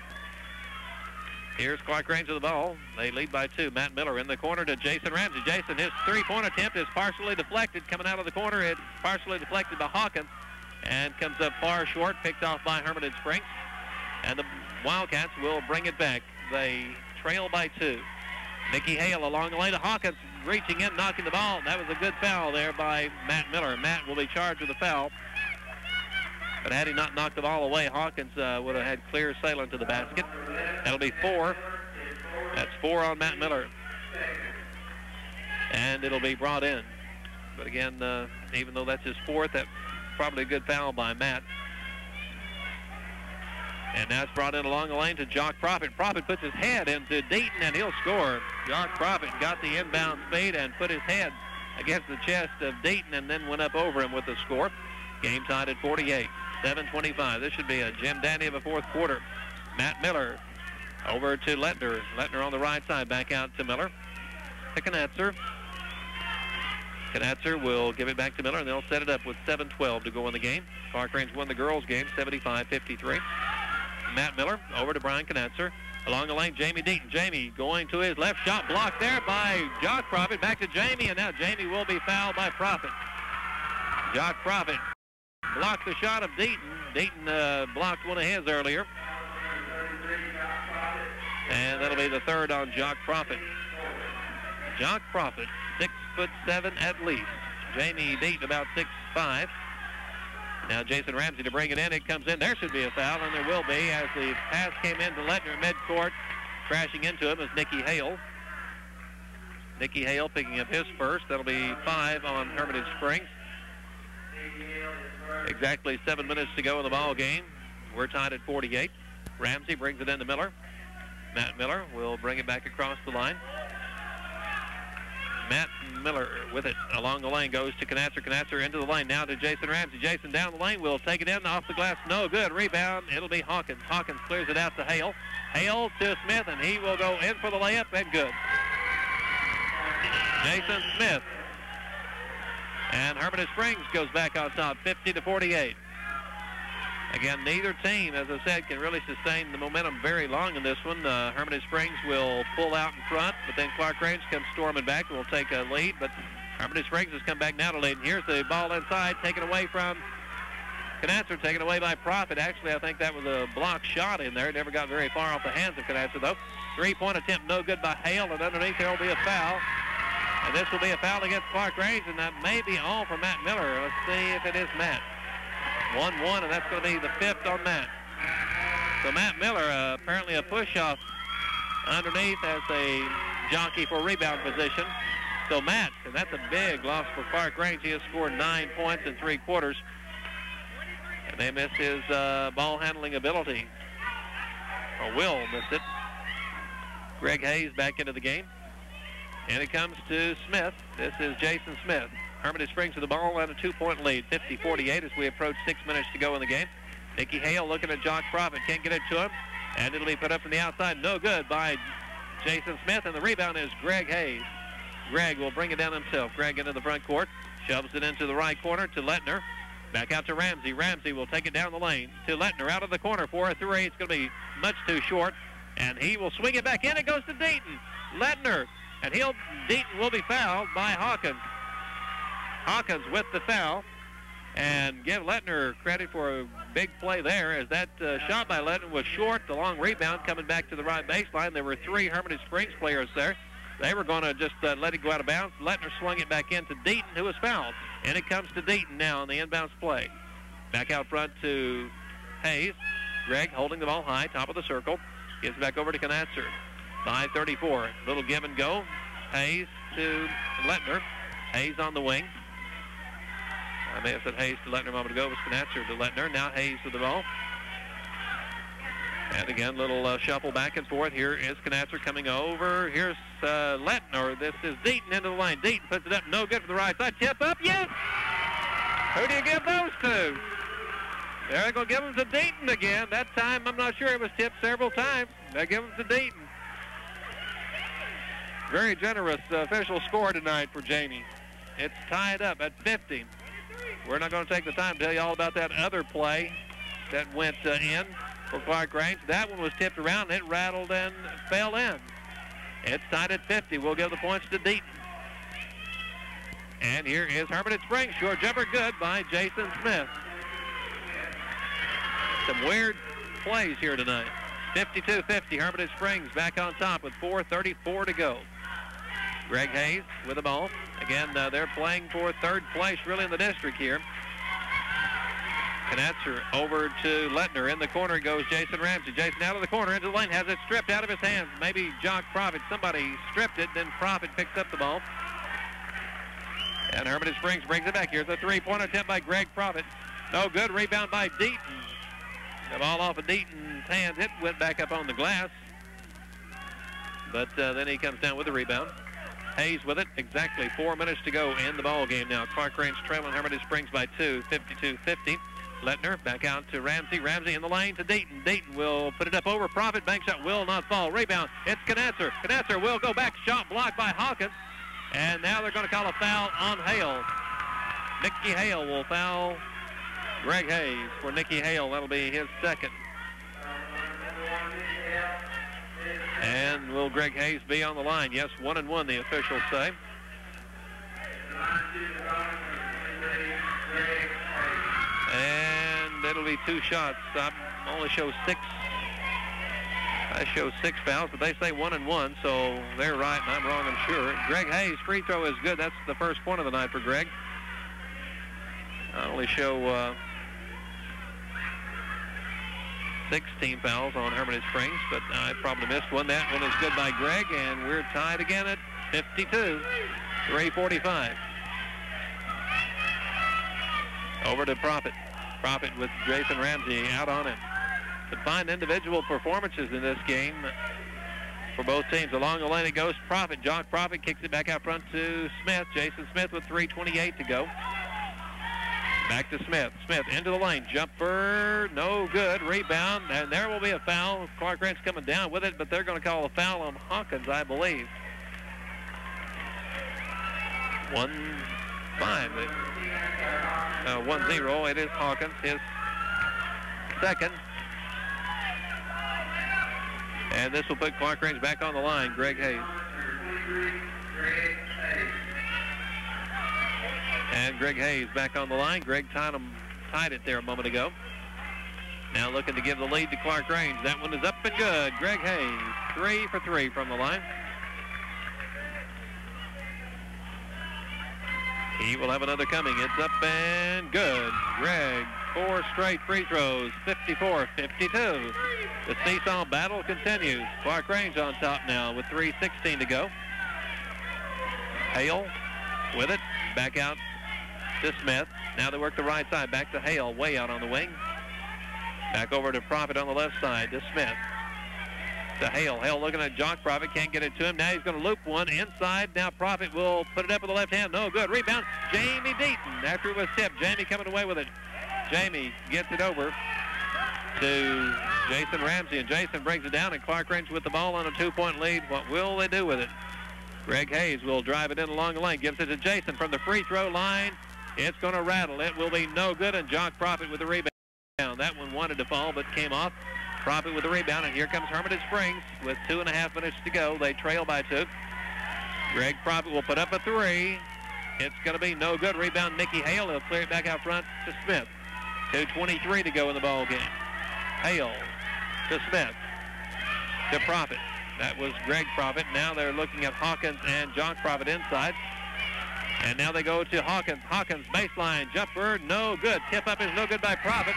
Here's Clarkrange with the ball. They lead by 2. Matt Miller in the corner to Jason Ramsey. Jason, his three-point attempt is partially deflected. Coming out of the corner, it's partially deflected by Hawkins and comes up far short, picked off by Hermitage Springs. And the Wildcats will bring it back. They trail by 2. Nikki Hale along the lane to Hawkins, reaching in, knocking the ball. That was a good foul there by Matt Miller. Matt will be charged with a foul. But had he not knocked the ball away, Hawkins would have had clear sailing to the basket. That'll be 4. That's 4 on Matt Miller. And it'll be brought in. But again, even though that's his 4th, that's probably a good foul by Matt. And now it's brought in along the lane to Jock Profit. Profit puts his head into Deaton, and he'll score. Jock Profit got the inbound speed and put his head against the chest of Deaton and then went up over him with the score. Game tied at 48, 7:25. This should be a Jim Dandy of a 4th quarter. Matt Miller over to Lettner. Lettner on the right side, back out to Miller. To Knatzer. Knatzer will give it back to Miller, and they'll set it up with 7:12 to go in the game. Clarkrange won the girls' game, 75-53. Matt Miller over to Brian Knatzer. Along the lane, Jamie Deaton. Jamie going to his left, shot blocked there by Jock Profit. Back to Jamie, and now Jamie will be fouled by Profit. Jock Profit blocked the shot of Deaton. Deaton blocked one of his earlier. And that'll be the 3rd on Jock Profit. Jock Profit, 6'7" at least. Jamie Deaton about 6'5". Now Jason Ramsey to bring it in. It comes in. There should be a foul, and there will be as the pass came into Lettner at midcourt. Crashing into him is Nikki Hale. Nikki Hale picking up his first. That'll be 5 on Hermitage Springs. Exactly 7 minutes to go in the ball game. We're tied at 48. Ramsey brings it into Miller. Matt Miller will bring it back across the line. Matt Miller with it along the lane goes to Knatzer. Knatzer into the lane now to Jason Ramsey. Jason down the lane will take it in off the glass. No good. Rebound. It'll be Hawkins. Hawkins clears it out to Hale. Hale to Smith, and he will go in for the layup, and good. Jason Smith. And Hermitage Springs goes back on top, 50-48. Again, neither team, as I said, can really sustain the momentum very long in this one. Hermitage Springs will pull out in front, but then Clarkrange comes storming back and will take a lead. But Hermitage Springs has come back now to lead. And here's the ball inside, taken away from Knatzer, taken away by Profit. Actually, I think that was a block shot in there. It never got very far off the hands of Knatzer, though. 3-point attempt, no good by Hale, and underneath there will be a foul. And this will be a foul against Clarkrange, and that may be all for Matt Miller. Let's see if it is Matt. 1-1, and that's going to be the 5th on Matt. So Matt Miller, apparently a push-off underneath as a jockey for rebound position. So Matt, and that's a big loss for Clarkrange. He has scored 9 points in 3 quarters. And they miss his ball handling ability. Or will miss it. Greg Hayes back into the game. And it comes to Smith. This is Jason Smith. Hermitage Springs with the ball and a 2-point lead, 50-48 as we approach 6 minutes to go in the game. Nikki Hale looking at Jock Profit. Can't get it to him. And it'll be put up from the outside. No good by Jason Smith. And the rebound is Greg Hayes. Greg will bring it down himself. Greg into the front court. Shoves it into the right corner to Lettner. Back out to Ramsey. Ramsey will take it down the lane to Lettner out of the corner for a three. It's going to be much too short, and he will swing it back in. It goes to Deaton. Lettner, and Deaton will be fouled by Hawkins. Hawkins with the foul, and give Lettner credit for a big play there, as that shot by Lettner was short. The long rebound coming back to the right baseline. There were three Hermitage Springs players there. They were going to just let it go out of bounds. Lettner swung it back into Deaton, who was fouled. And it comes to Deaton now on the inbounds play. Back out front to Hayes. Greg holding the ball high, top of the circle. Gives it back over to Knatzer. 5:34. Little give and go. Hayes to Lettner. Hayes on the wing. I may have said Hayes to Lettner a moment ago. It was Knatzer to Lettner. Now Hayes with the ball. And again, little shuffle back and forth. Here is Knatzer coming over. Here's Lettner. This is Deaton into the lane. Deaton puts it up. No good for the right side. Tip up. Yes! Who do you give those to? They're going to give them to Deaton again. That time, I'm not sure. It was tipped several times. They give them to Deaton. Very generous official score tonight for Jamie. It's tied up at 50. We're not going to take the time to tell you all about that other play that went in for Clarkrange. That one was tipped around. It rattled and fell in. It's tied at 50. We'll give the points to Deaton. And here is Hermitage Springs. Short jumper good by Jason Smith. Some weird plays here tonight. 52-50. Hermitage Springs back on top with 4:34 to go. Greg Hayes with the ball. Again, they're playing for third place really in the district here. Knatzer over to Lettner. In the corner goes Jason Ramsey. Jason out of the corner into the lane. Has it stripped out of his hands. Maybe Jock Profit. Somebody stripped it. Then Profit picks up the ball. And Hermitage Springs brings it back. Here's a three-point attempt by Greg Profit. No good. Rebound by Deaton. The ball off of Deaton's hands. It went back up on the glass. But then he comes down with the rebound. Hayes with it. Exactly 4 minutes to go in the ball game now. Clarkrange trailing Hermitage Springs by 2, 52-50. Lettner back out to Ramsey. Ramsey in the lane to Deaton. Deaton will put it up over Profit. Bank shot will not fall. Rebound. It's Knatzer. Knatzer will go back. Shot blocked by Hawkins. And now they're going to call a foul on Hale. Nicky Hale will foul Greg Hayes. For Nicky Hale, that'll be his second. And will Greg Hayes be on the line? Yes, 1-1, the officials say. And it'll be two shots. I only show six. I show 6 fouls, but they say 1-1, so they're right, and I'm wrong, I'm sure. Greg Hayes' free throw is good. That's the first point of the night for Greg. I only show 16 fouls on Hermitage Springs, but I probably missed one. That one is good by Greg, and we're tied again at 52, 3:45. Over to Profit. Profit with Jason Ramsey out on him. Some fine individual performances in this game for both teams. Along the lane it goes. Profit. Jock Profit kicks it back out front to Smith. Jason Smith with 3:28 to go. Back to Smith. Smith into the lane. Jumper, no good. Rebound, and there will be a foul. Clarkrange coming down with it, but they're going to call a foul on Hawkins, I believe. 1-0. It is Hawkins, his second. And this will put Clarkrange back on the line. Greg Hayes. And Greg Hayes back on the line. Greg tied it there a moment ago. Now looking to give the lead to Clarkrange. That one is up and good. Greg Hayes, 3 for 3 from the line. He will have another coming. It's up and good. Greg, 4 straight free throws, 54-52. The seesaw battle continues. Clarkrange on top now with 3:16 to go. Hale with it. Back out to Smith. Now they work the right side. Back to Hale, way out on the wing. Back over to Profit on the left side to Smith. To Hale. Hale looking at Jock Profit. Can't get it to him. Now he's going to loop one inside. Now Profit will put it up with the left hand. No good. Rebound. Jamie Deaton after it was tipped. Jamie coming away with it. Jamie gets it over to Jason Ramsey. And Jason brings it down. And Clarkrange with the ball on a 2-point lead. What will they do with it? Greg Hayes will drive it in along the lane. Gives it to Jason from the free throw line. It's going to rattle. It will be no good, and Jock Profit with the rebound. That one wanted to fall, but came off. Profit with the rebound, and here comes Hermitage Springs with 2.5 minutes to go. They trail by 2. Greg Profit will put up a 3. It's going to be no good. Rebound, Mickey Hale. He'll clear it back out front to Smith. 2:23 to go in the ball game. Hale to Smith to Profit. That was Greg Profit. Now they're looking at Hawkins and Jock Profit inside. And now they go to Hawkins. Hawkins baseline jumper, no good. Tip up is no good by Profit.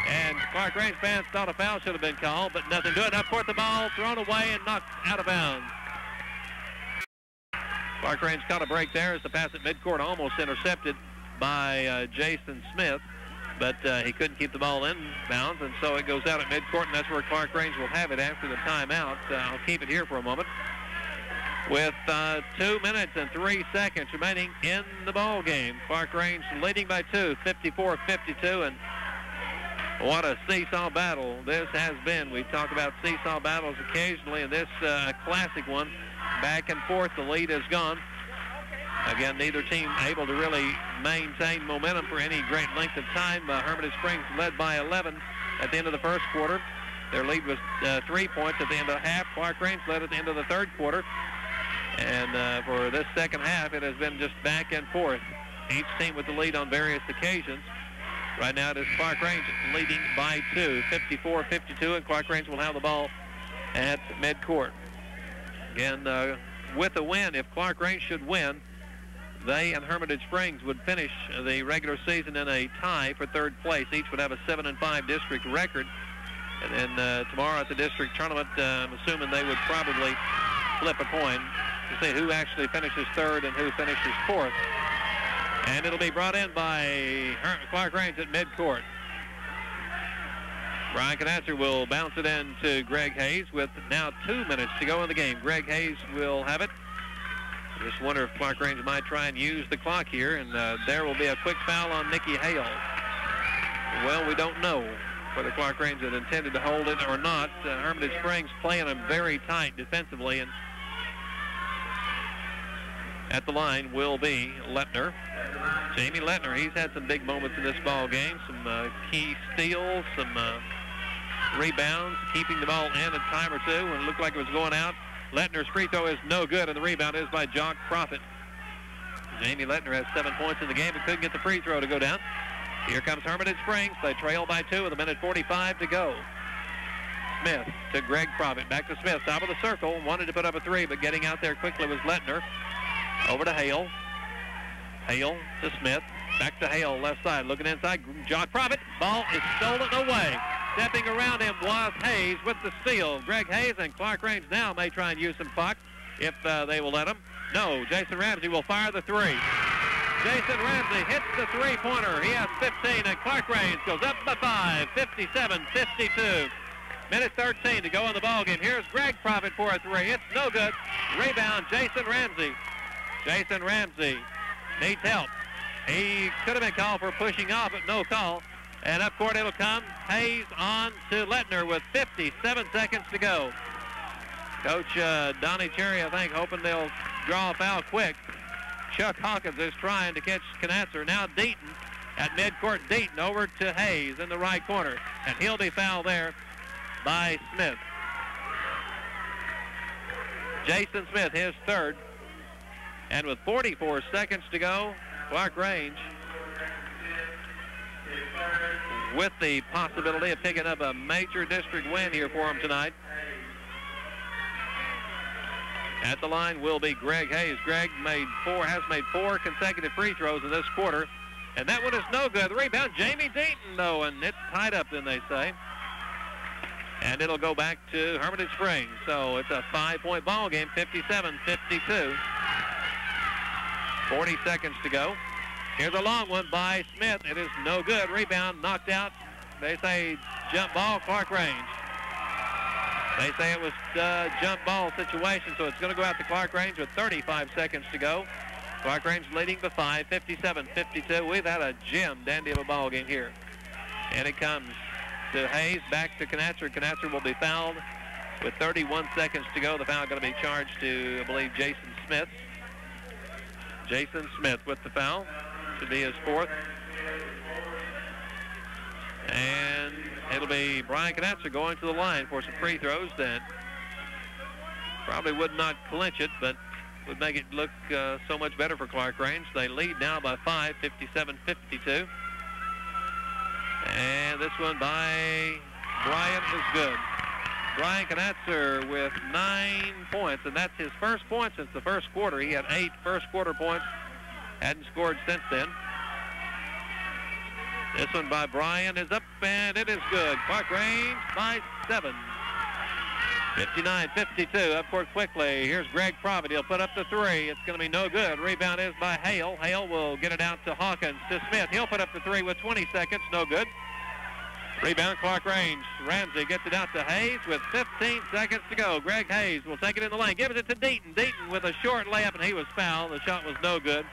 And Clarkrange fans thought a foul should have been called, but nothing to it. Up court, the ball thrown away and knocked out of bounds. Clarkrange caught a break there as the pass at midcourt almost intercepted by Jason Smith, but he couldn't keep the ball in bounds, and so it goes out at midcourt, and that's where Clarkrange will have it after the timeout. I'll keep it here for a moment. With 2 minutes and 3 seconds remaining in the ball game. Clarkrange leading by 2, 54-52, and what a seesaw battle this has been. We talk about seesaw battles occasionally, and this classic one, back and forth, the lead is gone. Again, neither team able to really maintain momentum for any great length of time. Hermitage Springs led by 11 at the end of the first quarter. Their lead was 3 points at the end of the half. Clarkrange led at the end of the third quarter. And for this second half, it has been just back and forth. Each team with the lead on various occasions. Right now it is Clarkrange leading by 2, 54-52, and Clarkrange will have the ball at midcourt. Again, with a win, if Clarkrange should win, they and Hermitage Springs would finish the regular season in a tie for third place. Each would have a 7-5 district record. And then tomorrow at the district tournament, I'm assuming they would probably flip a coin to see who actually finishes third and who finishes fourth. And it'll be brought in by Clarkrange at midcourt. Brian Canatzer will bounce it in to Greg Hayes with now 2 minutes to go in the game. Greg Hayes will have it. Just wonder if Clarkrange might try and use the clock here, and there will be a quick foul on Nikki Hale. Well, we don't know whether Clarkrange had intended to hold it or not. Hermitage Springs playing them very tight defensively, and at the line will be Lettner. Jamie Lettner, he's had some big moments in this ball game. Some key steals, some rebounds, keeping the ball in a time or two when it looked like it was going out. Lettner's free throw is no good, and the rebound is by Jock Profit. Jamie Lettner has 7 points in the game, but couldn't get the free throw to go down. Here comes Hermitage Springs. They trail by 2 with 1:45 to go. Smith to Greg Profit. Back to Smith, top of the circle. Wanted to put up a 3, but getting out there quickly was Lettner. Over to Hale. Hale to Smith. Back to Hale, left side. Looking inside. Jock Profit. Ball is stolen away. Stepping around him was Hayes with the steal. Greg Hayes and Clarkrange now may try and use some clock if they will let him. No, Jason Ramsey will fire the 3. Jason Ramsey hits the three-pointer. He has 15, and Clarkrange goes up by 5, 57-52. Minute 13 to go in the ballgame. Here's Greg Profit for a 3. It's no good. Rebound, Jason Ramsey. Jason Ramsey needs help. He could have been called for pushing off, but no call. And up court it'll come. Hayes on to Lettner with 57 seconds to go. Coach Donnie Cherry, I think, hoping they'll draw a foul quick. Chuck Hawkins is trying to catch Canatzer. Now Deaton at midcourt. Deaton over to Hayes in the right corner. And he'll be fouled there by Smith. Jason Smith, his third. And with 44 seconds to go, Clarkrange with the possibility of picking up a major district win here for him tonight. At the line will be Greg Hayes. Greg has made 4 consecutive free throws in this quarter, and that one is no good. The rebound, Jamie Deaton, though, and it's tied up, then they say. And it'll go back to Hermitage Springs. So it's a 5-point ball game, 57-52. 40 seconds to go. Here's a long one by Smith. It is no good. Rebound knocked out. They say jump ball, Clarkrange. They say it was a jump ball situation, so it's going to go out to Clarkrange with 35 seconds to go. Clarkrange leading by 5, 57-52. We've had a gem dandy of a ball game here. And it comes to Hayes, back to Canatzer. Canatzer will be fouled with 31 seconds to go. The foul going to be charged to, I believe, Jason Smith. Jason Smith with the foul. to be his fourth. And it'll be Brian Knatzer going to the line for some free throws that probably would not clinch it, but would make it look so much better for Clarkrange. They lead now by 5, 57-52. And this one by Brian is good. Brian Knatzer with 9 points, and that's his first point since the first quarter. He had 8 first quarter points, hadn't scored since then. This one by Brian is up, and it is good. Clarkrange by 7. 59-52, up court quickly. Here's Greg Provitt. He'll put up the 3. It's going to be no good. Rebound is by Hale. Hale will get it out to Hawkins, to Smith. He'll put up the 3 with 20 seconds. No good. Rebound, Clarkrange. Ramsey gets it out to Hayes with 15 seconds to go. Greg Hayes will take it in the lane. Gives it to Deaton. Deaton with a short layup, and he was fouled. The shot was no good.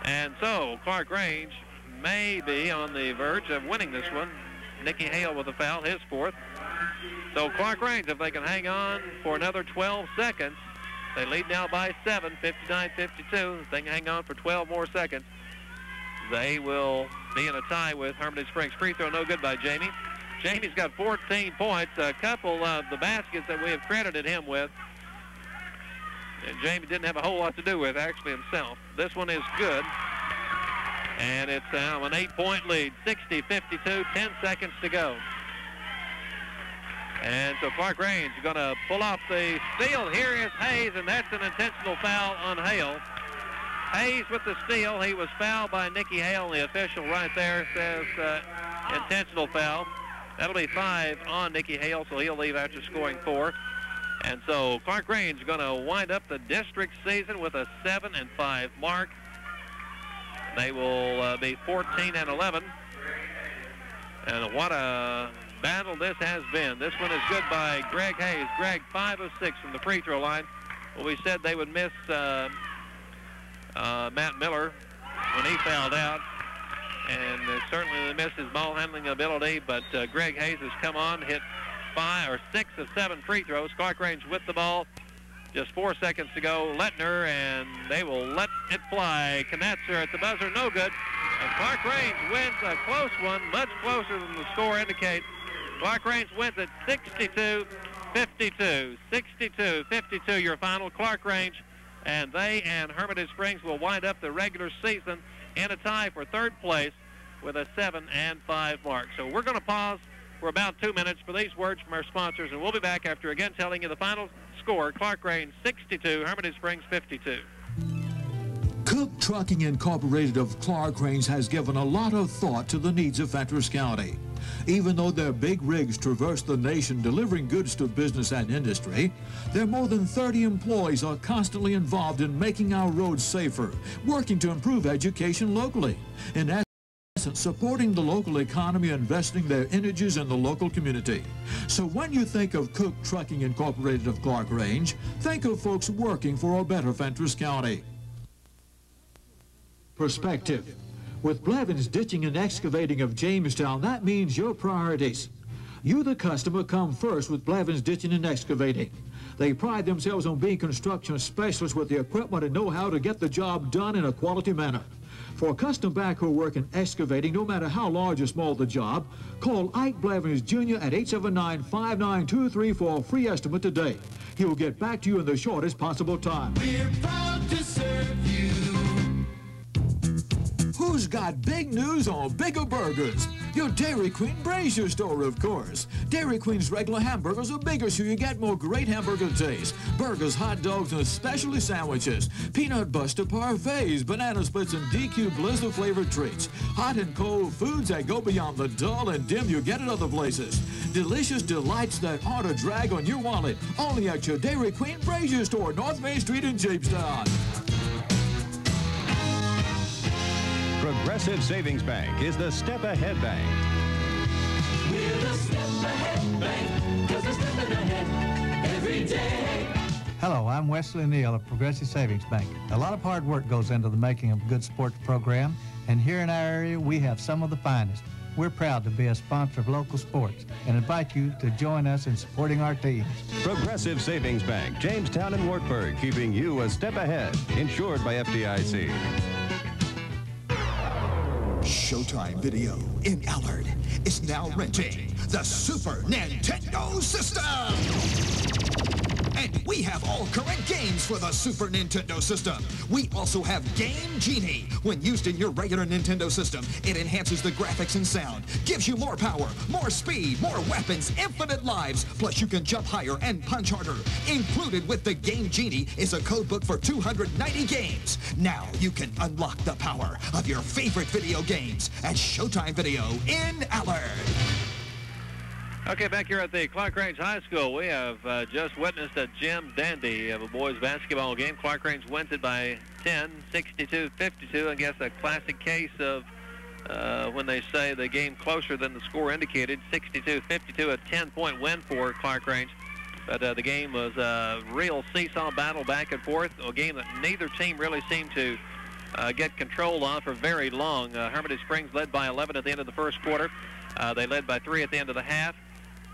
And so Clarkrange may be on the verge of winning this one. Nicky Hale with a foul, his fourth. So Clarkrange, if they can hang on for another 12 seconds, they lead now by 7, 59-52. If they can hang on for 12 more seconds, they will be in a tie with Hermitage Springs. Free throw no good by Jamie. Jamie's got 14 points, a couple of the baskets that we have credited him with. And Jamie didn't have a whole lot to do with, actually, himself. This one is good. And it's now an 8-point lead, 60-52, 10 seconds to go. And so Clarkrange is going to pull off the steal. Here is Hayes, and that's an intentional foul on Hale. Hayes with the steal. He was fouled by Nicky Hale. The official right there says intentional foul. That'll be 5 on Nicky Hale, so he'll leave after scoring 4. And so Clarkrange is going to wind up the district season with a 7-5 mark. They will be 14-11. And what a battle this has been. This one is good by Greg Hayes. Greg, 5 of 6 from the free throw line. Well, we said they would miss Matt Miller when he fouled out. And certainly they missed his ball handling ability, but Greg Hayes has come on, hit 5 or 6 of 7 free throws. Clarkrange with the ball. Just 4 seconds to go. Lettner, and they will let it fly. Knatzer at the buzzer, no good. And Clarkrange wins a close one, much closer than the score indicates. Clarkrange wins at 62-52. 62-52, your final. Clarkrange, and they and Hermitage Springs will wind up the regular season in a tie for third place with a 7-5 mark. So we're going to pause for about 2 minutes for these words from our sponsors, and we'll be back after again telling you the final score. Clarkrange 62, Hermitage Springs 52. Cook Trucking Incorporated of Clarkrange has given a lot of thought to the needs of Fentress County. Even though their big rigs traverse the nation delivering goods to business and industry, their more than 30 employees are constantly involved in making our roads safer, working to improve education locally. In essence, supporting the local economy, investing their energies in the local community. So when you think of Cook Trucking Incorporated of Clarkrange, think of folks working for a better Fentress County. Perspective. With Blevins Ditching and Excavating of Jamestown, that means your priorities. You, the customer, come first with Blevins Ditching and Excavating. They pride themselves on being construction specialists with the equipment and know how to get the job done in a quality manner. For custom backhoe work and excavating, no matter how large or small the job, call Ike Blevins Jr. at 879-5923 for a free estimate today. He will get back to you in the shortest possible time. We're proud to serve you. Who's got big news on bigger burgers? Your Dairy Queen Brazier store, of course. Dairy Queen's regular hamburgers are bigger, so you get more great hamburger taste. Burgers, hot dogs, and specialty sandwiches. Peanut buster parfaits, banana splits, and DQ blizzard flavored treats. Hot and cold foods that go beyond the dull and dim you get at other places. Delicious delights that aren't a drag on your wallet. Only at your Dairy Queen Brazier store, North Main Street in Jamestown. Progressive Savings Bank is the Step Ahead Bank. We're the Step Ahead Bank, 'cause we're stepping ahead every day. Hello, I'm Wesley Neal of Progressive Savings Bank. A lot of hard work goes into the making of a good sports program, and here in our area we have some of the finest. we're proud to be a sponsor of local sports and invite you to join us in supporting our teams. Progressive Savings Bank, Jamestown and Wartburg, keeping you a step ahead. Insured by FDIC. Showtime Video in Allard is now renting the Super Nintendo system. And we have all current games for the Super Nintendo system. We also have Game Genie. When used in your regular Nintendo system, it enhances the graphics and sound, gives you more power, more speed, more weapons, infinite lives, plus you can jump higher and punch harder. Included with the Game Genie is a code book for 290 games. Now you can unlock the power of your favorite video games at Showtime Video in Allard. Okay, back here at the Clarkrange High School, we have just witnessed a gym dandy of a boys basketball game. Clarkrange wins it by 10, 62-52. I guess a classic case of when they say the game closer than the score indicated. 62-52, a 10-point win for Clarkrange. But the game was a real seesaw battle back and forth, a game that neither team really seemed to get control of for very long. Hermatige Springs led by 11 at the end of the first quarter. They led by 3 at the end of the half.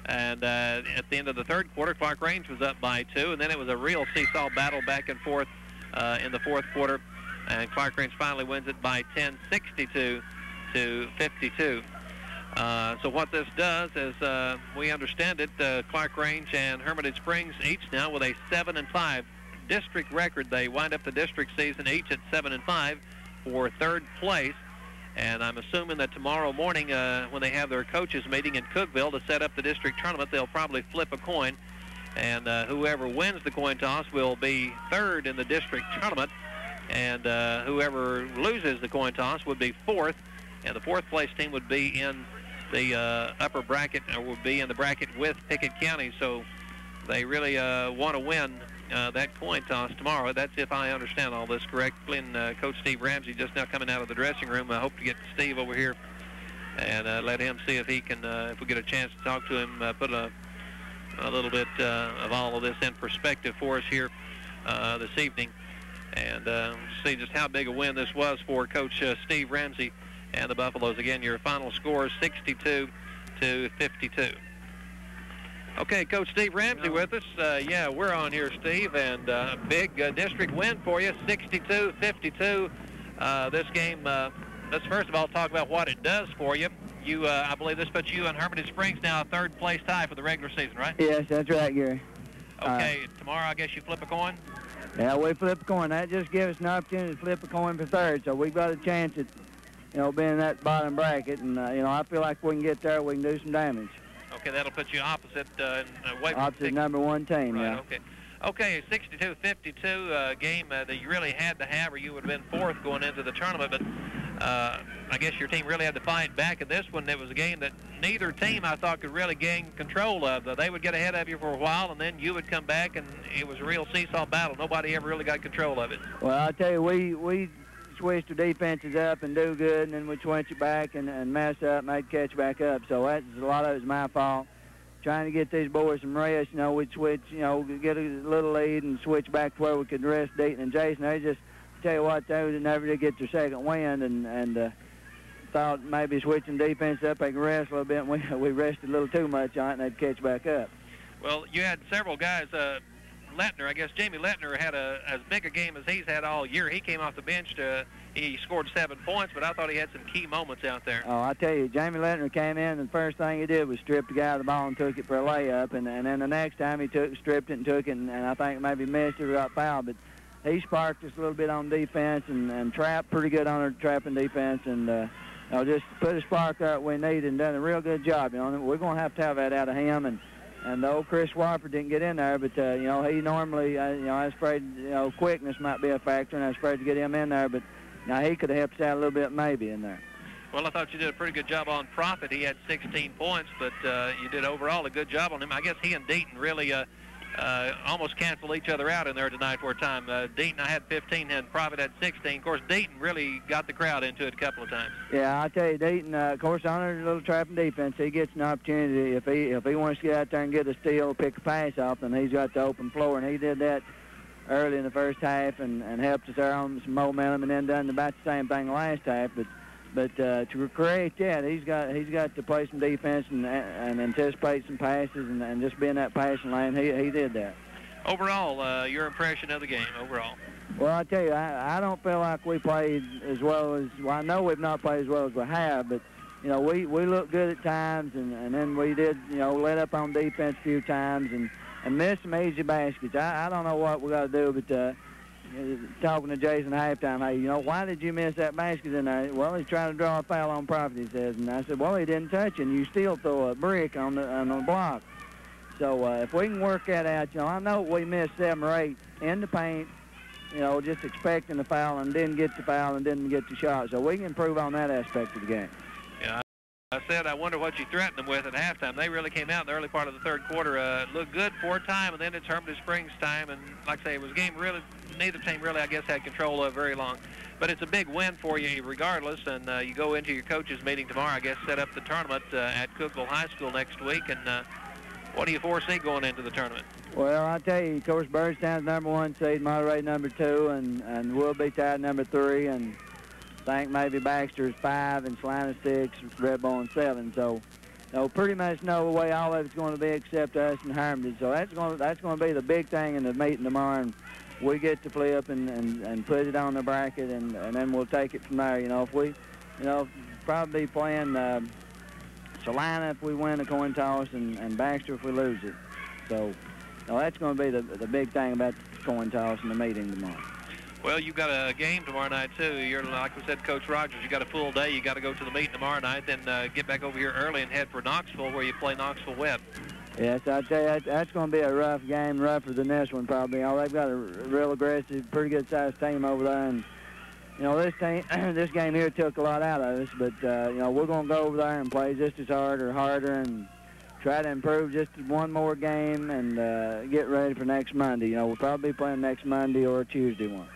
And at the end of the third quarter, Clarkrange was up by 2, and then it was a real seesaw battle back and forth in the fourth quarter. And Clarkrange finally wins it by 10, 62-52. So what this does is, we understand it, Clarkrange and Hermatige Springs each now with a 7-5 district record. They wind up the district season each at 7-5 for third place. And I'm assuming that tomorrow morning, when they have their coaches meeting in Cookeville to set up the district tournament, they'll probably flip a coin. And whoever wins the coin toss will be third in the district tournament. And whoever loses the coin toss would be fourth. And the fourth place team would be in the upper bracket, or would be in the bracket with Pickett County. So they really want to win that coin toss tomorrow. That's if I understand all this correctly. And Coach Steve Ramsey just now coming out of the dressing room. I hope to get Steve over here and let him see if he can, if we get a chance to talk to him, put a little bit of all of this in perspective for us here this evening, and see just how big a win this was for Coach Steve Ramsey and the Buffaloes. Again, your final score is 62-52. Okay, Coach Steve Ramsey with us. Yeah, we're on here, Steve, and big district win for you, 62-52. This game, let's first of all talk about what it does for you. You, I believe this puts you and Hermatige Springs now a third-place tie for the regular season, right? Yes, that's right, Gary. Okay, tomorrow I guess you flip a coin? Yeah, we flip a coin. That just gives us an opportunity to flip a coin for third, so we've got a chance at, being in that bottom bracket, and, I feel like if we can get there, we can do some damage. Okay, that'll put you opposite opposite number one team, right, yeah. Okay. Okay, 62-52 game that you really had to have, or you would have been fourth going into the tournament. But I guess your team really had to fight back in this one. It was a game that neither team, I thought, could really gain control of. They would get ahead of you for a while, and then you would come back, and it was a real seesaw battle. Nobody ever really got control of it. Well, I'll tell you, we switched the defenses up and do good, and then we'd switch it back and mess up, and they'd catch back up. So that's a lot of it was my fault. Trying to get these boys some rest, we'd switch, get a little lead and switch back to where we could rest Deaton and Jason. They just, tell you what, they never did get their second wind, and thought maybe switching defense up, they could rest a little bit, and we rested a little too much on it, and they'd catch back up. Well, you had several guys, Lettner, I guess Jamie Lettner had as big a game as he's had all year. He came off the bench he scored 7 points, but I thought he had some key moments out there. Oh, I tell you, Jamie Lettner came in, and the first thing he did was strip the guy of the ball and took it for a layup, and then the next time he stripped it and took it, and I think maybe missed it or got fouled, but he sparked us a little bit on defense and trapped pretty good on our trapping defense, and just put a spark there that we needed and done a real good job. We're going to have that out of him, and the old Chris Warper didn't get in there, but, he normally, I was afraid, quickness might be a factor, and I was afraid to get him in there, but now he could have helped us out a little bit maybe in there. Well, I thought you did a pretty good job on Profit. He had 16 points, but you did overall a good job on him. I guess he and Deaton really almost canceled each other out in there tonight for a time. Deaton, I had 15, and Profit had 16. Of course, Deaton really got the crowd into it a couple of times. Yeah, I tell you, Deaton, of course, on our little trapping defense, he gets an opportunity. If he wants to get out there and get a steal, pick a pass off, then he's got the open floor, and he did that early in the first half and helped us there on some momentum, and then done about the same thing last half. But But to create that, he's got to play some defense and anticipate some passes and just be in that passing lane. He did that. Overall, your impression of the game overall? Well, I tell you, I don't feel like we played as well as, well, I know we've not played as well as we have, but, you know, we looked good at times, and then we did, you know, let up on defense a few times and missed some easy baskets. I don't know what we got to do, but talking to Jason at halftime, hey, you know, why did you miss that basket in there? Well, he's trying to draw a foul on Prophet, he says. And I said, well, he didn't touch it, and you still throw a brick on the block. So if we can work that out, you know, I know we missed 7 or 8 in the paint, you know, just expecting the foul and didn't get the foul and didn't get the shot. So we can improve on that aspect of the game. Yeah, I said I wonder what you threatened them with at halftime. They really came out in the early part of the third quarter, looked good for a time, and then it's Hermitage Springs time. And like I say, it was a game really, neither team really, I guess, had control of very long. But it's a big win for you regardless, and you go into your coaches meeting tomorrow, I guess, set up the tournament at Cookeville High School next week. And what do you foresee going into the tournament? Well, I tell you, of course, Byrdstown's #1 seed, Monterey #2, and we'll be tied #3, and I think maybe Baxter's 5 and Salina 6, Red Bull 7. So, you know, pretty much know the way all of it's going to be except us and Hermitage. So that's going to be the big thing in the meeting tomorrow, and we get to flip and put it on the bracket, and then we'll take it from there. You know, if we, you know, probably playing Salina if we win the coin toss, and Baxter if we lose it. So, you know, that's going to be the big thing about the coin toss and the meeting tomorrow. Well, you've got a game tomorrow night, too. You're, like we said, Coach Rogers, you got a full day. You got to go to the meeting tomorrow night, then get back over here early and head for Knoxville, where you play Knoxville Webb. Yes, I tell you, that's going to be a rough game, rougher than this one probably. You know, they've got a real aggressive, pretty good-sized team over there, and you know, this game here took a lot out of us, but you know, we're going to go over there and play just as hard or harder and try to improve just one more game and get ready for next Monday. You know, we'll probably be playing next Monday or Tuesday one.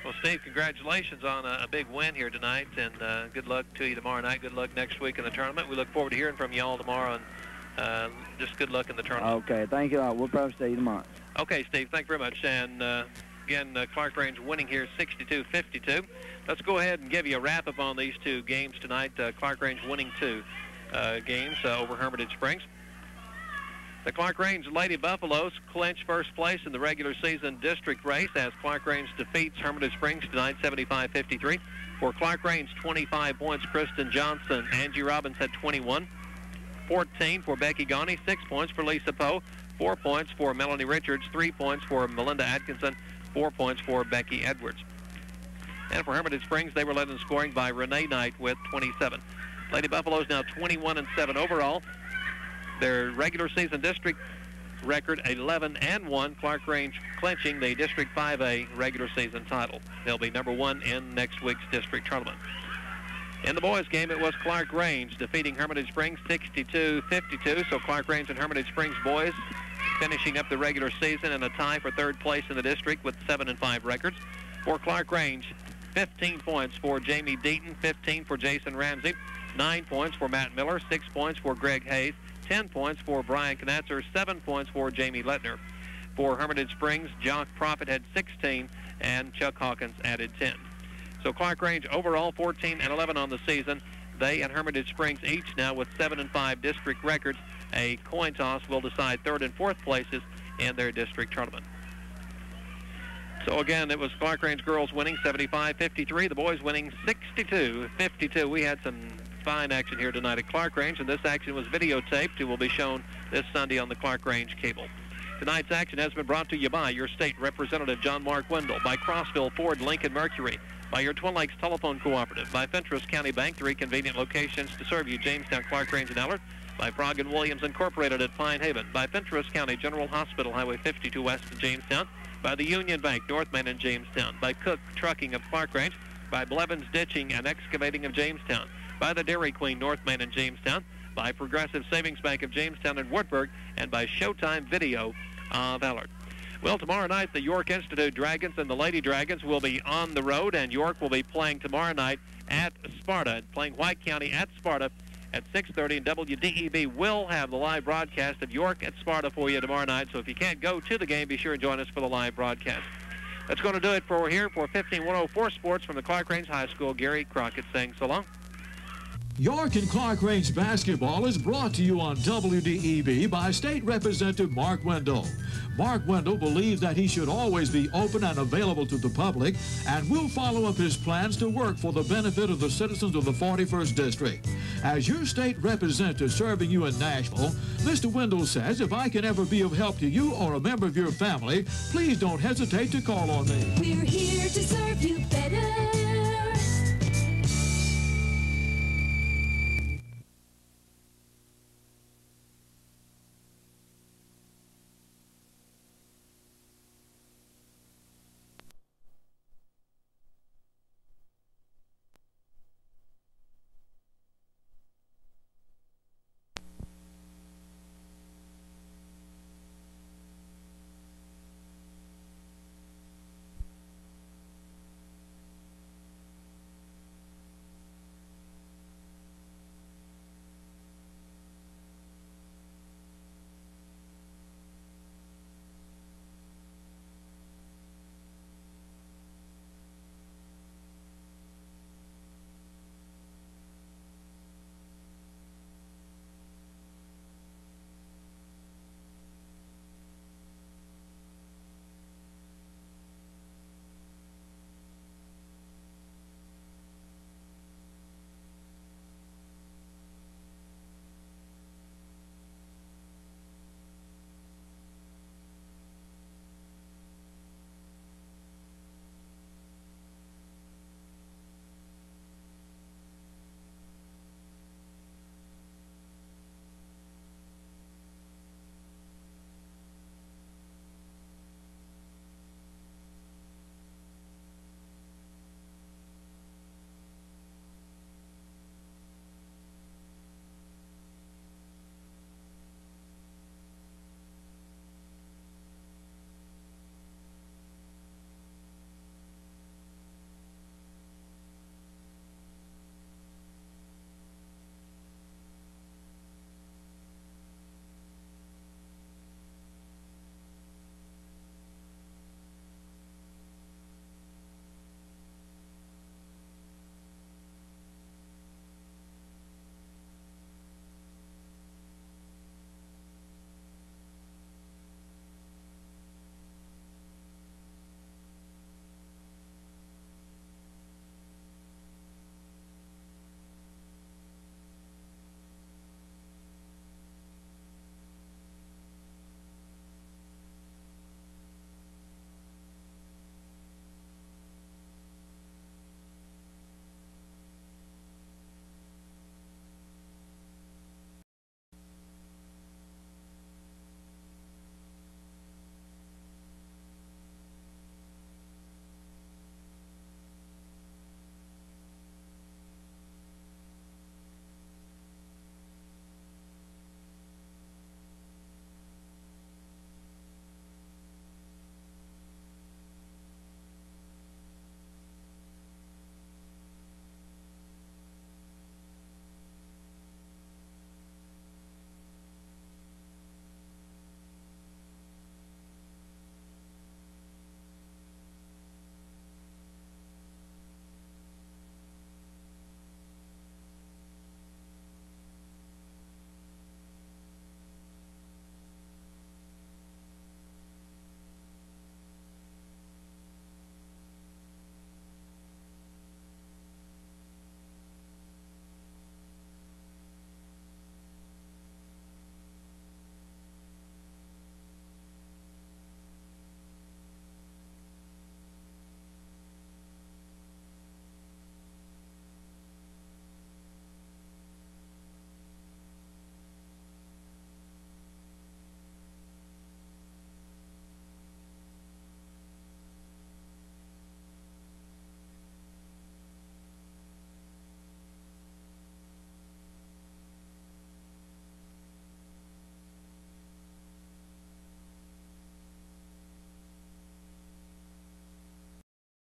Well, Steve, congratulations on a big win here tonight, and good luck to you tomorrow night. Good luck next week in the tournament. We look forward to hearing from you all tomorrow, and just good luck in the tournament. Okay, thank you all. We'll probably see you tomorrow. Okay, Steve, thank you very much. And again, Clarkrange winning here 62-52. Let's go ahead and give you a wrap-up on these two games tonight. Clarkrange winning 2 games over Hermitage Springs. The Clarkrange Lady Buffaloes clinch first place in the regular season district race as Clarkrange defeats Hermitage Springs tonight 75-53. For Clarkrange, 25 points, Kristen Johnson. Angie Robbins had 21. 14 for Becky Gawney, 6 points for Lisa Poe, 4 points for Melanie Richards, 3 points for Melinda Atkinson, 4 points for Becky Edwards. And for Hermitage Springs, they were led in scoring by Renee Knight with 27. Lady Buffaloes now 21-7 overall. Their regular season district record 11-1. Clarkrange clinching the District 5A regular season title. They'll be #1 in next week's district tournament. In the boys' game, it was Clarkrange defeating Hermitage Springs 62-52. So Clarkrange and Hermitage Springs boys finishing up the regular season in a tie for 3rd place in the district with 7-5 records. For Clarkrange, 15 points for Jamie Deaton, 15 for Jason Ramsey, 9 points for Matt Miller, 6 points for Greg Hayes, 10 points for Brian Knatzer, 7 points for Jamie Lettner. For Hermitage Springs, Jock Profit had 16, and Chuck Hawkins added 10. So Clarkrange overall 14-11 on the season. They and Hermitage Springs each now with 7-5 district records. A coin toss will decide 3rd and 4th places in their district tournament. So again, it was Clarkrange girls winning 75-53. The boys winning 62-52. We had some fine action here tonight at Clarkrange, and this action was videotaped. It will be shown this Sunday on the Clarkrange cable. Tonight's action has been brought to you by your state representative, John Mark Wendell, by Crossville Ford Lincoln Mercury, by your Twin Lakes Telephone Cooperative, by Fentress County Bank, 3 convenient locations to serve you, Jamestown, Clarkrange, and Allard, by Frog & Williams Incorporated at Pine Haven, by Fentress County General Hospital, Highway 52 west of Jamestown, by the Union Bank, North Main and Jamestown, by Cook Trucking of Clarkrange, by Blevins Ditching and Excavating of Jamestown, by the Dairy Queen, North Main and Jamestown, by Progressive Savings Bank of Jamestown and Wartburg, and by Showtime Video of Allard. Well, tomorrow night, the York Institute Dragons and the Lady Dragons will be on the road, and York will be playing tomorrow night at Sparta, playing White County at Sparta at 6:30, and WDEB will have the live broadcast of York at Sparta for you tomorrow night, so if you can't go to the game, be sure and join us for the live broadcast. That's going to do it for here for 15104 Sports from the Clarkrange High School. Gary Crockett saying so long. York and Clarkrange basketball is brought to you on WDEB by State Representative Mark Wendell. Mark Wendell believes that he should always be open and available to the public and will follow up his plans to work for the benefit of the citizens of the 41st District. As your state representative serving you in Nashville, Mr. Wendell says if I can ever be of help to you or a member of your family, please don't hesitate to call on me. We're here to serve you better.